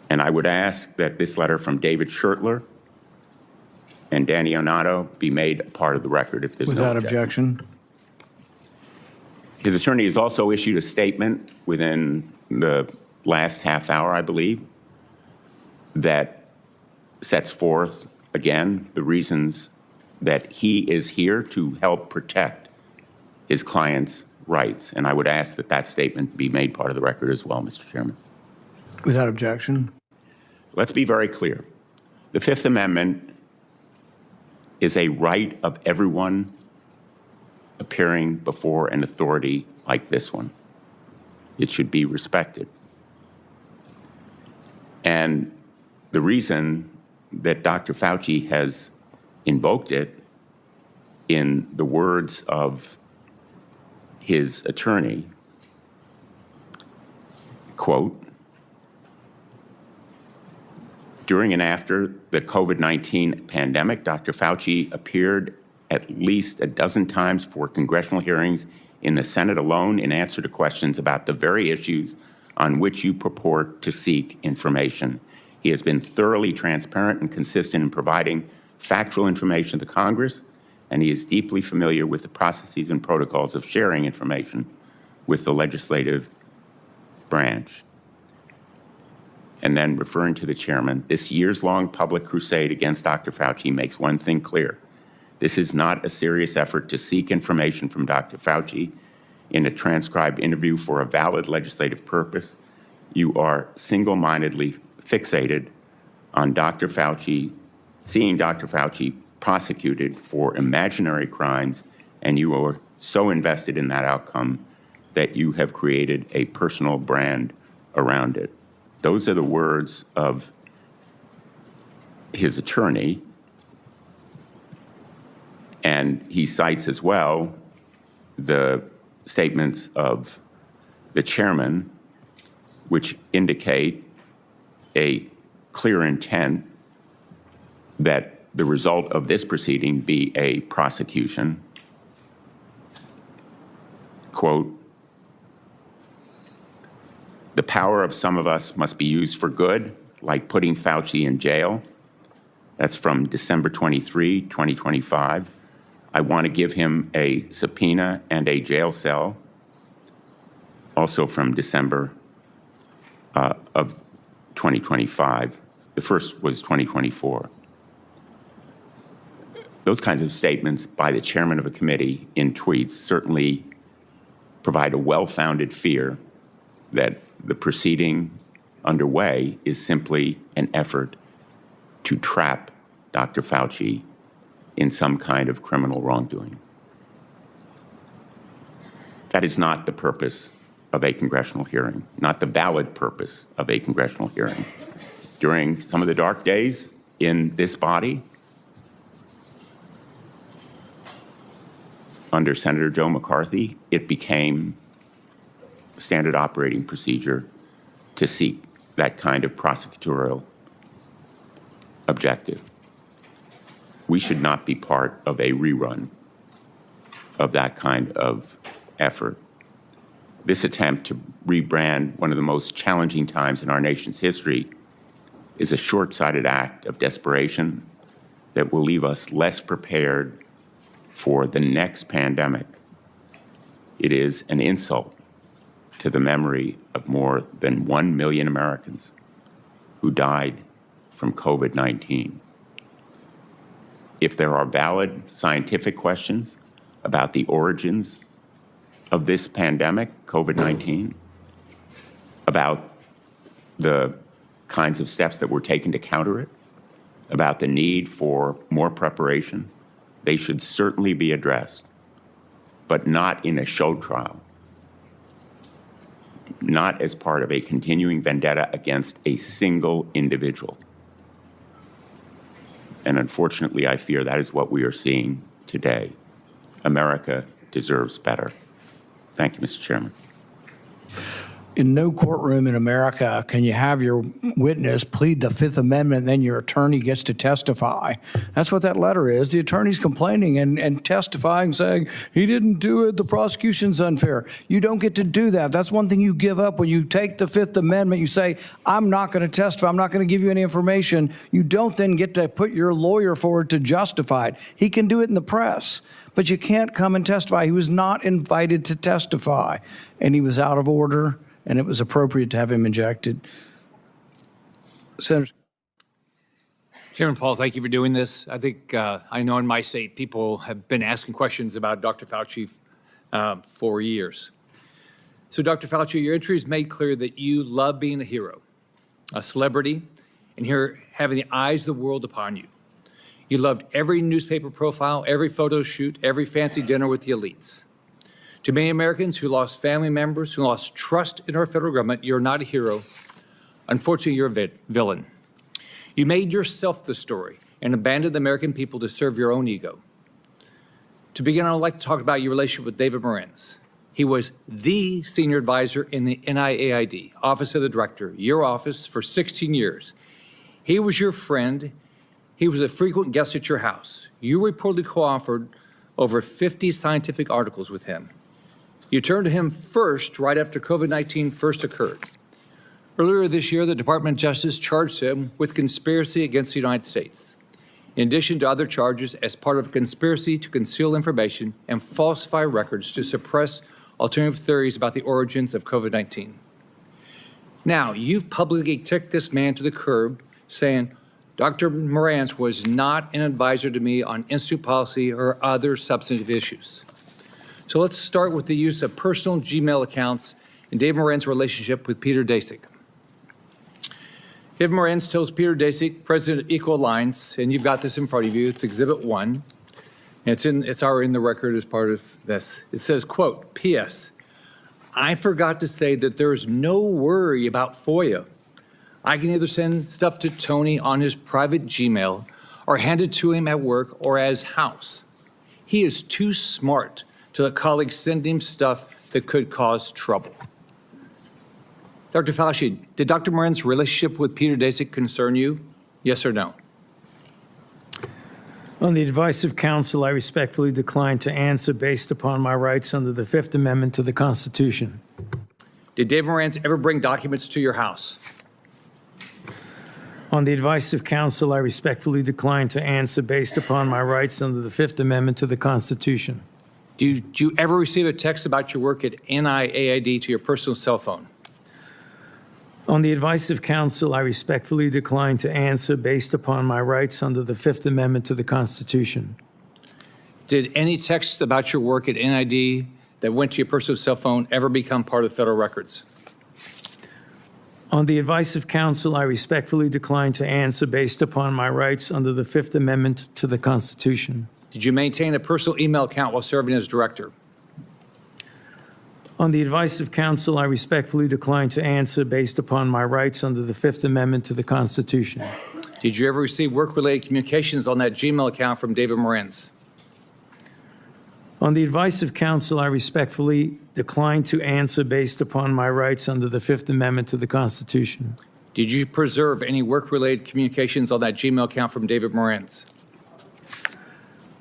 And I would ask that this letter from David Schertler and Danny Onato be made a part of the record if there's Without no objection. His attorney has also issued a statement within the last half hour, I believe, that sets forth, again, the reasons that he is here to help protect his client's rights. And I would ask that that statement be made part of the record as well, Mr. Chairman. Without objection. Let's be very clear. The Fifth Amendment is a right of everyone appearing before an authority like this one. It should be respected. And the reason that Dr. Fauci has invoked it, in the words of his attorney, quote, during and after the COVID-19 pandemic, Dr. Fauci appeared at least a dozen times for congressional hearings in the Senate alone in answer to questions about the very issues on which you purport to seek information. He has been thoroughly transparent and consistent in providing factual information to Congress, and he is deeply familiar with the processes and protocols of sharing information with the legislative branch. And then referring to the chairman, this years-long public crusade against Dr. Fauci makes one thing clear. This is not a serious effort to seek information from Dr. Fauci in a transcribed interview for a valid legislative purpose. You are single-mindedly fixated on Dr. Fauci, seeing Dr. Fauci prosecuted for imaginary crimes, and you are so invested in that outcome that you have created a personal brand around it. Those are the words of his attorney, and he cites as well the statements of the chairman, which indicate a clear intent that the result of this proceeding be a prosecution. Quote, the power of some of us must be used for good, like putting Fauci in jail. That's from December 23, 2025. I want to give him a subpoena and a jail cell, also from December of 2025. The first was 2024. Those kinds of statements by the chairman of a committee in tweets certainly provide a well-founded fear that the proceeding underway is simply an effort to trap Dr. Fauci in some kind of criminal wrongdoing. That is not the purpose of a congressional hearing, not the valid purpose of a congressional hearing. During some of the dark days in this body, under Senator Joe McCarthy, it became standard operating procedure to seek that kind of prosecutorial objective. We should not be part of a rerun of that kind of effort. This attempt to rebrand one of the most challenging times in our nation's history is a short-sighted act of desperation that will leave us less prepared for the next pandemic It is an insult to the memory of more than 1 million Americans who died from COVID-19. If there are valid scientific questions about the origins of this pandemic, COVID-19, about the kinds of steps that were taken to counter it, about the need for more preparation, they should certainly be addressed, but not in a show trial, not as part of a continuing vendetta against a single individual. And unfortunately, I fear that is what we are seeing today. America deserves better. Thank you, Mr. Chairman. In no courtroom in America can you have your witness plead the Fifth Amendment and then your attorney gets to testify. That's what that letter is. The attorney's complaining and testifying, saying, he didn't do it, the prosecution's unfair. You don't get to do that. That's one thing you give up when you take the Fifth Amendment. You say, I'm not going to testify. I'm not going to give you any information. You don't then get to put your lawyer forward to justify it. He can do it in the press, but you can't come and testify. He was not invited to testify, and he was out of order, and it was appropriate to have him ejected. Senator. Chairman Paul, thank you for doing this. I think I know in my state people have been asking questions about Dr. Fauci for years. So Dr. Fauci, your entry has made clear that you love being a hero, a celebrity, and here having the eyes of the world upon you. You loved every newspaper profile, every photo shoot, every fancy dinner with the elites. To many Americans who lost family members, who lost trust in our federal government, you're not a hero. Unfortunately, you're a villain. You made yourself the story and abandoned the American people to serve your own ego. To begin, I would like to talk about your relationship with David Morenz. He was the senior advisor in the NIAID, Office of the Director, your office, for 16 years. He was your friend. He was a frequent guest at your house. You reportedly co-authored over 50 scientific articles with him. You turned to him first right after COVID-19 first occurred. Earlier this year, the Department of Justice charged him with conspiracy against the United States, in addition to other charges as part of a conspiracy to conceal information and falsify records to suppress alternative theories about the origins of COVID-19. Now, you've publicly kicked this man to the curb, saying, Dr. Morenz was not an advisor to me on institute policy or other substantive issues. So let's start with the use of personal Gmail accounts and David Morenz's relationship with Peter Daszak. David Morenz tells Peter Daszak, president of Equal Alliance, and you've got this in front of you, it's Exhibit 1, and it's already in the record as part of this. It says, quote, P.S. I forgot to say that there's no worry about FOIA. I can either send stuff to Tony on his private Gmail or hand it to him at work or at his house. He is too smart to let colleagues send him stuff that could cause trouble. Dr. Fauci, did Dr. Morenz's relationship with Peter Daszak concern you? Yes or no? On the advice of counsel, I respectfully decline to answer based upon my rights under the Fifth Amendment to the Constitution. Did David Morenz ever bring documents to your house? On the advice of counsel, I respectfully decline to answer based upon my rights under the Fifth Amendment to the Constitution. Did you ever receive a text about your work at NIAID to your personal cell phone? On the advice of counsel, I respectfully decline to answer based upon my rights under the Fifth Amendment to the Constitution. Did any text about your work at NIAID that went to your personal cell phone ever become part of federal records? On the advice of counsel, I respectfully decline to answer based upon my rights under the Fifth Amendment to the Constitution. Did you maintain a personal email account while serving as director? On the advice of counsel, I respectfully decline to answer based upon my rights under the Fifth Amendment to the Constitution. Did you ever receive work-related communications on that Gmail account from David Morenz? On the advice of counsel, I respectfully decline to answer based upon my rights under the Fifth Amendment to the Constitution. Did you preserve any work-related communications on that Gmail account from David Morenz?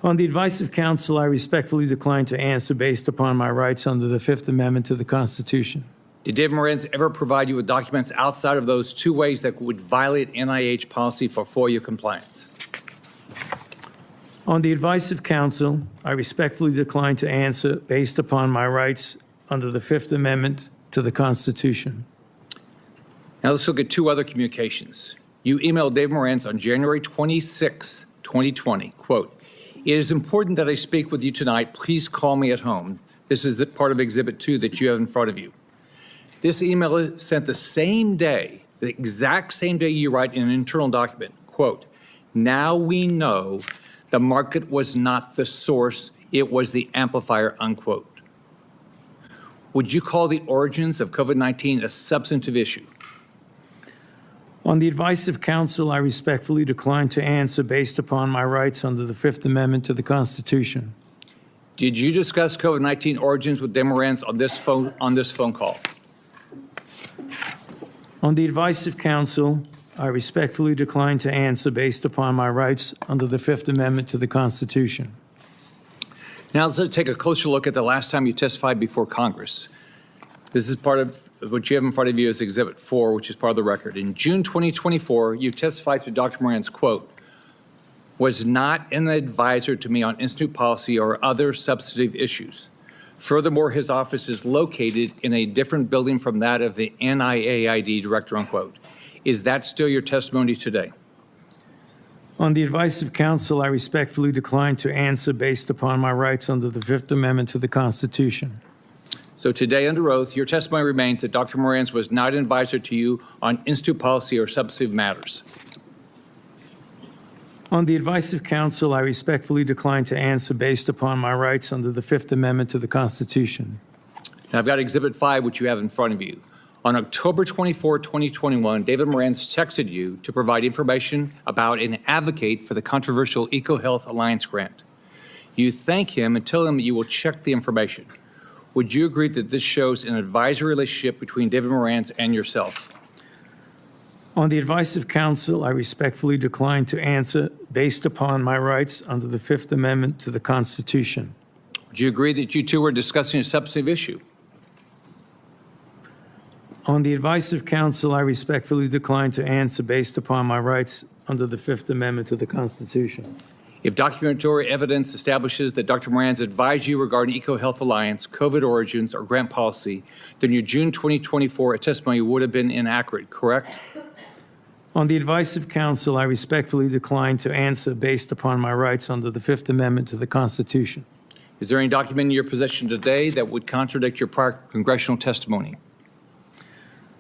On the advice of counsel, I respectfully decline to answer based upon my rights under the Fifth Amendment to the Constitution. Did David Morenz ever provide you with documents outside of those two ways that would violate NIH policy for FOIA compliance? On the advice of counsel, I respectfully decline to answer based upon my rights under the Fifth Amendment to the Constitution. Now let's look at two other communications. You emailed Dave Morantz on January 26, 2020, quote, "It is important that I speak with you tonight. Please call me at home." This is the part of Exhibit 2 that you have in front of you. This email is sent the same day, the exact same day you write in an internal document, quote, "Now we know the market was not the source, it was the amplifier," unquote. Would you call the origins of COVID-19 a substantive issue? On the advice of counsel, I respectfully decline to answer based upon my rights under the Fifth Amendment to the Constitution. Did you discuss COVID-19 origins with Dave Morantz on this phone call? On the advice of counsel, I respectfully decline to answer based upon my rights under the Fifth Amendment to the Constitution. Now let's take a closer look at the last time you testified before Congress. This is part of what you have in front of you as Exhibit 4, which is part of the record. In June 2024, you testified to Dr. Morantz, quote, "Was not an advisor to me on institute policy or other substantive issues. Furthermore, his office is located in a different building from that of the NIAID director," unquote. Is that still your testimony today? On the advice of counsel, I respectfully decline to answer based upon my rights under the Fifth Amendment to the Constitution. So today, under oath, your testimony remains that Dr. Morantz was not an advisor to you on institute policy or substantive matters. On the advice of counsel, I respectfully decline to answer based upon my rights under the Fifth Amendment to the Constitution. Now, I've got Exhibit 5, which you have in front of you. On October 24, 2021, David Morantz texted you to provide information about and advocate for the controversial EcoHealth Alliance grant. You thank him and tell him that you will check the information. Would you agree that this shows an advisory relationship between David Morantz and yourself? On the advice of counsel, I respectfully decline to answer based upon my rights under the Fifth Amendment to the Constitution. Would you agree that you two were discussing a substantive issue? On the advice of counsel, I respectfully decline to answer based upon my rights under the Fifth Amendment to the Constitution. If documentary evidence establishes that Dr. Morantz advised you regarding EcoHealth Alliance, COVID origins, or grant policy, then your June 2024 testimony would have been inaccurate, correct? On the advice of counsel, I respectfully decline to answer based upon my rights under the Fifth Amendment to the Constitution. Is there any document in your possession today that would contradict your prior congressional testimony?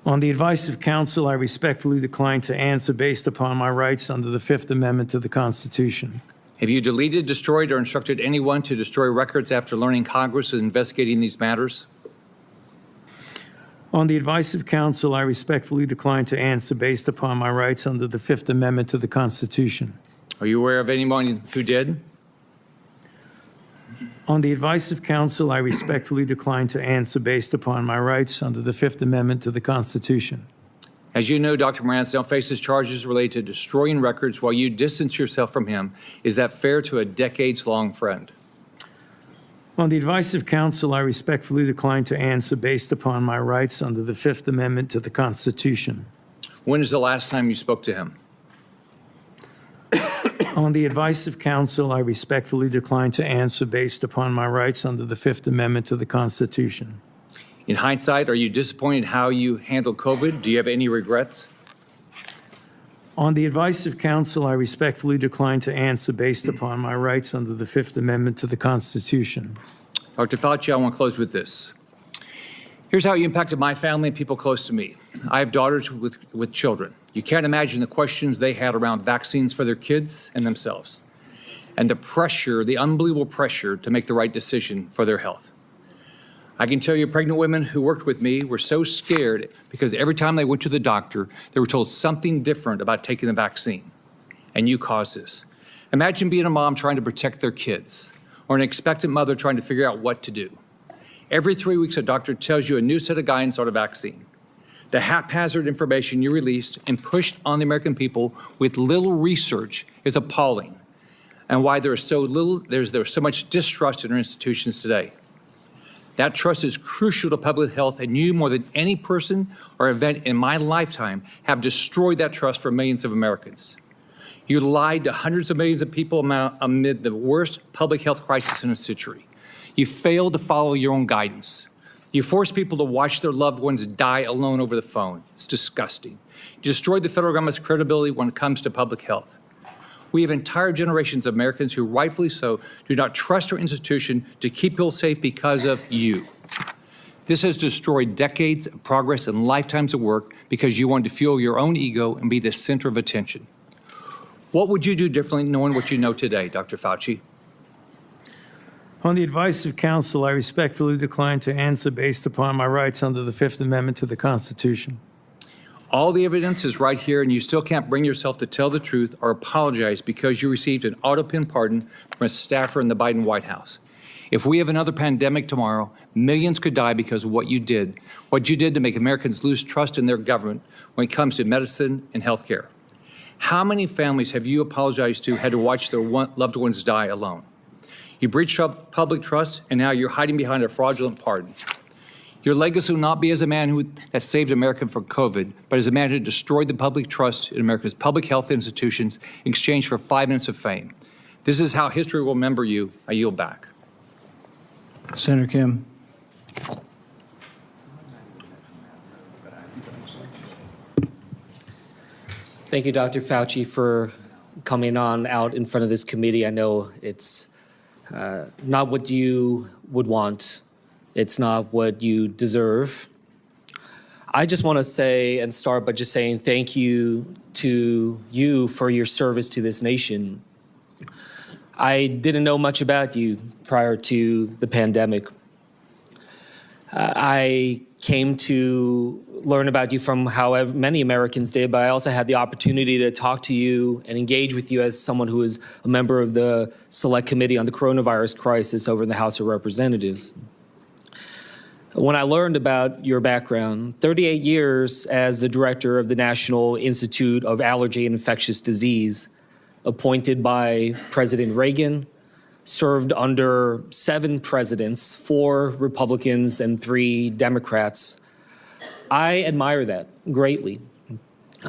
On the advice of counsel, I respectfully decline to answer based upon my rights under the Fifth Amendment to the Constitution. Have you deleted, destroyed, or instructed anyone to destroy records after learning Congress is investigating these matters? On the advice of counsel, I respectfully decline to answer based upon my rights under the Fifth Amendment to the Constitution. Are you aware of anyone who did? On the advice of counsel, I respectfully decline to answer based upon my rights under the Fifth Amendment to the Constitution. As you know, Dr. Morantz now faces charges related to destroying records while you distance yourself from him. Is that fair to a decades-long friend? On the advice of counsel, I respectfully decline to answer based upon my rights under the Fifth Amendment to the Constitution. When is the last time you spoke to him? On the advice of counsel, I respectfully decline to answer based upon my rights under the Fifth Amendment to the Constitution. In hindsight, are you disappointed how you handled COVID? Do you have any regrets? On the advice of counsel, I respectfully decline to answer based upon my rights under the Fifth Amendment to the Constitution. Dr. Fauci, I want to close with this. Here's how you impacted my family and people close to me. I have daughters with children. You can't imagine the questions they had around vaccines for their kids and themselves, and the pressure, the unbelievable pressure to make the right decision for their health. I can tell you pregnant women who worked with me were so scared because every time they went to the doctor, they were told something different about taking the vaccine. And you caused this. Imagine being a mom trying to protect their kids, or an expectant mother trying to figure out what to do. Every 3 weeks, a doctor tells you a new set of guidance on a vaccine. The haphazard information you released and pushed on the American people with little research is appalling, and why there's so much distrust in our institutions today. That trust is crucial to public health, and you, more than any person or event in my lifetime, have destroyed that trust for millions of Americans. You lied to hundreds of millions of people amid the worst public health crisis in a century. You failed to follow your own guidance. You forced people to watch their loved ones die alone over the phone. It's disgusting. You destroyed the federal government's credibility when it comes to public health. We have entire generations of Americans who, rightfully so, do not trust our institution to keep people safe because of you. This has destroyed decades of progress and lifetimes of work because you wanted to fuel your own ego and be the center of attention. What would you do differently knowing what you know today, Dr. Fauci? On the advice of counsel, I respectfully decline to answer based upon my rights under the Fifth Amendment to the Constitution. All the evidence is right here, and you still can't bring yourself to tell the truth or apologize because you received an auto-pen pardon from a staffer in the Biden White House. If we have another pandemic tomorrow, millions could die because of what you did to make Americans lose trust in their government when it comes to medicine and health care. How many families have you apologized to had to watch their loved ones die alone? You breached public trust, and now you're hiding behind a fraudulent pardon. Your legacy will not be as a man that saved America from COVID, but as a man who destroyed the public trust in America's public health institutions in exchange for 5 minutes of fame. This is how history will remember you. I yield back. Senator Kim. Thank you, Dr. Fauci, for coming on out in front of this committee. I know it's not what you would want. It's not what you deserve. I just want to say and start by just saying thank you to you for your service to this nation. I didn't know much about you prior to the pandemic. I came to learn about you from however many Americans did, but I also had the opportunity to talk to you and engage with you as someone who is a member of the Select Committee on the Coronavirus Crisis over in the House of Representatives. When I learned about your background, 38 years as the director of the National Institute of Allergy and Infectious Disease, appointed by President Reagan, served under 7 presidents, 4 Republicans and 3 Democrats. I admire that greatly.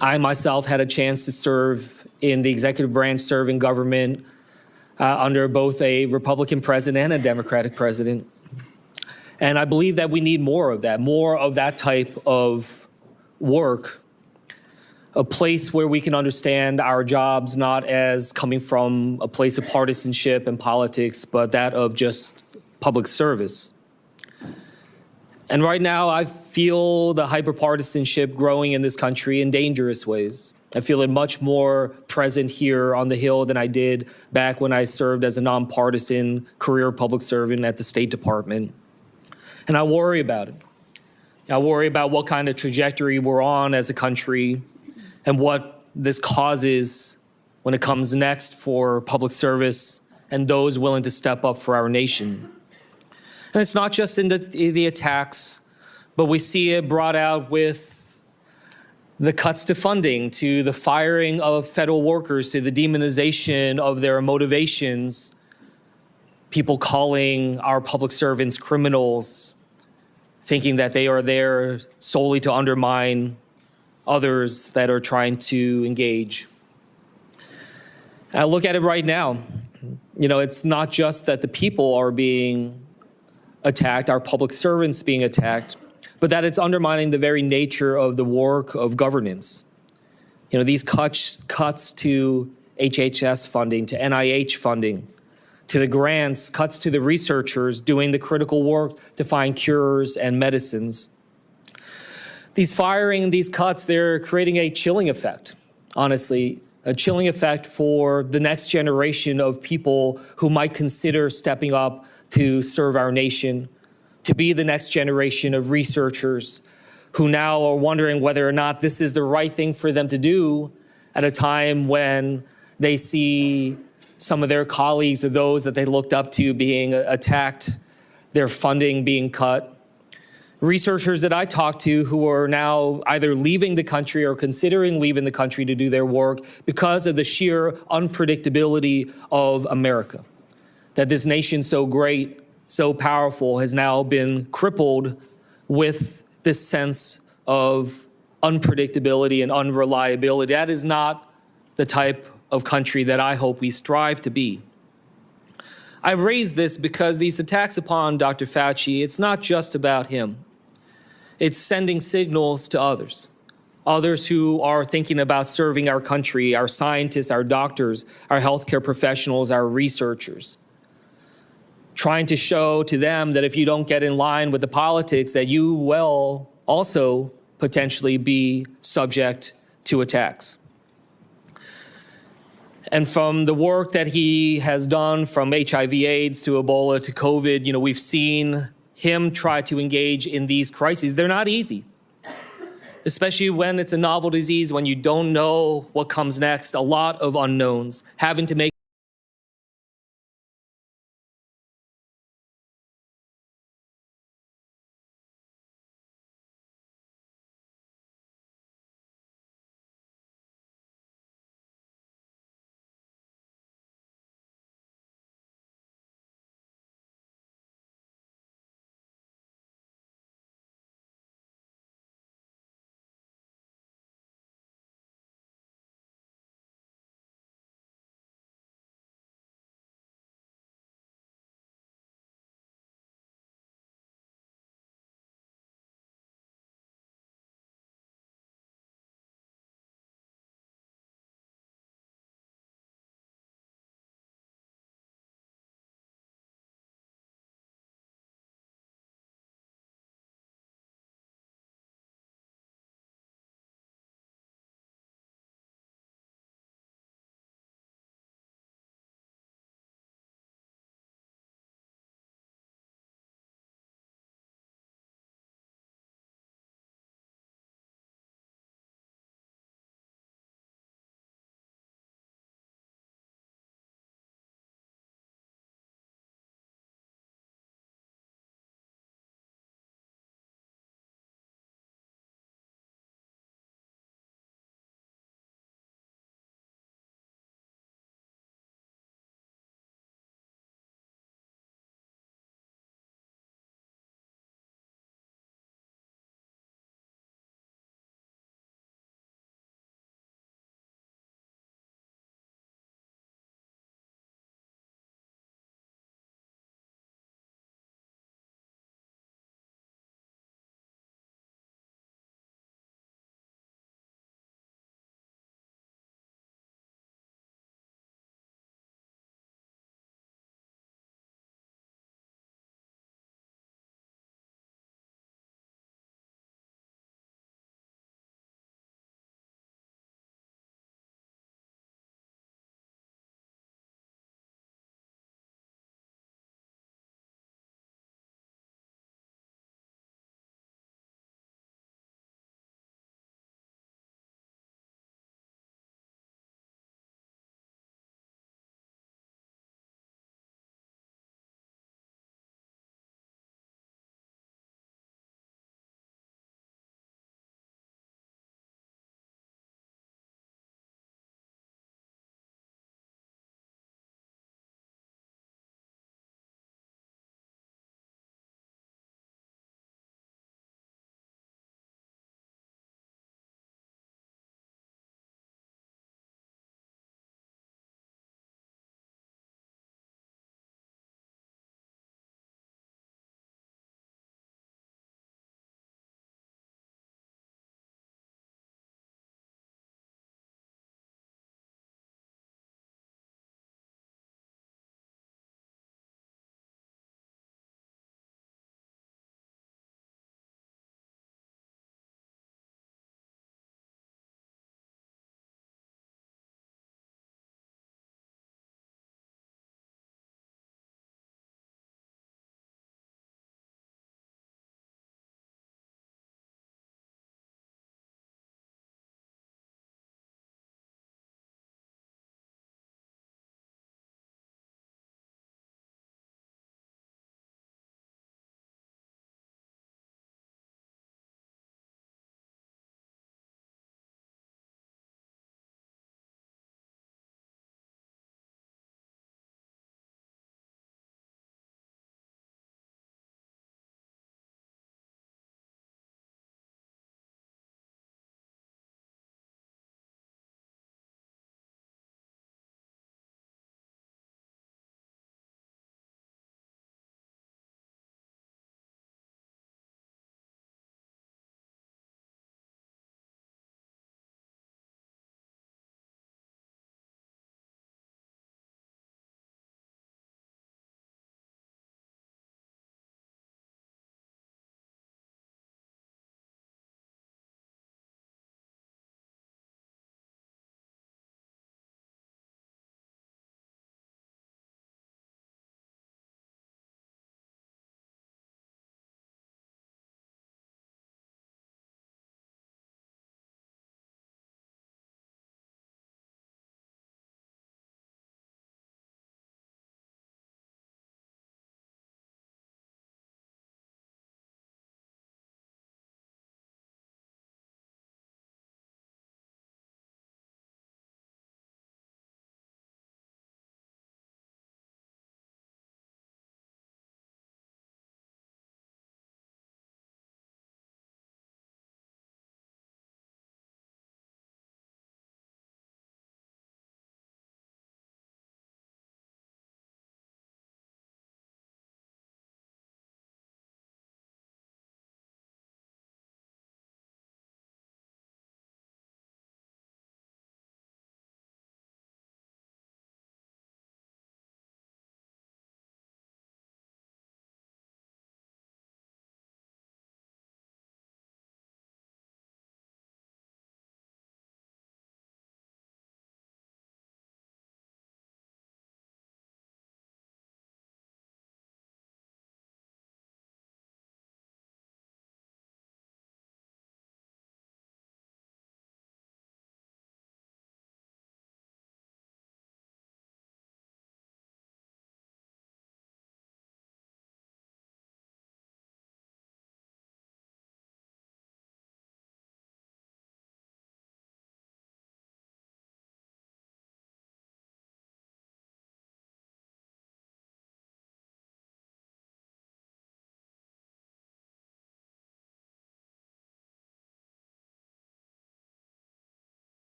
I myself had a chance to serve in the executive branch, serve in government under both a Republican president and a Democratic president. And I believe that we need more of that type of work, a place where we can understand our jobs not as coming from a place of partisanship and politics, but that of just public service. And right now, I feel the hyperpartisanship growing in this country in dangerous ways. I feel it much more present here on the Hill than I did back when I served as a nonpartisan career public servant at the State Department. And I worry about it. I worry about what kind of trajectory we're on as a country and what this causes when it comes next for public service and those willing to step up for our nation. And it's not just in the attacks, but we see it brought out with the cuts to funding, to the firing of federal workers, to the demonization of their motivations, people calling our public servants criminals, thinking that they are there solely to undermine others that are trying to engage. And I look at it right now. You know, it's not just that the people are being attacked, our public servants being attacked, but that it's undermining the very nature of the work of governance. You know, these cuts to HHS funding, to NIH funding, to the grants, cuts to the researchers doing the critical work to find cures and medicines. These firing, these cuts, they're creating a chilling effect, honestly, a chilling effect for the next generation of people who might consider stepping up to serve our nation, to be the next generation of researchers who now are wondering whether or not this is the right thing for them to do at a time when they see some of their colleagues or those that they looked up to being attacked, their funding being cut. Researchers that I talked to who are now either leaving the country or considering leaving the country to do their work because of the sheer unpredictability of America. That this nation so great, so powerful, has now been crippled with this sense of unpredictability and unreliability. That is not the type of country that I hope we strive to be. I've raised this because these attacks upon Dr. Fauci, it's not just about him. It's sending signals to others who are thinking about serving our country, our scientists, our doctors, our healthcare professionals, our researchers, trying to show to them that if you don't get in line with the politics, that you will also potentially be subject to attacks. And from the work that he has done, from HIV/AIDS to Ebola to COVID, we've seen him try to engage in these crises. They're not easy, especially when it's a novel disease, when you don't know what comes next, a lot of unknowns, having to make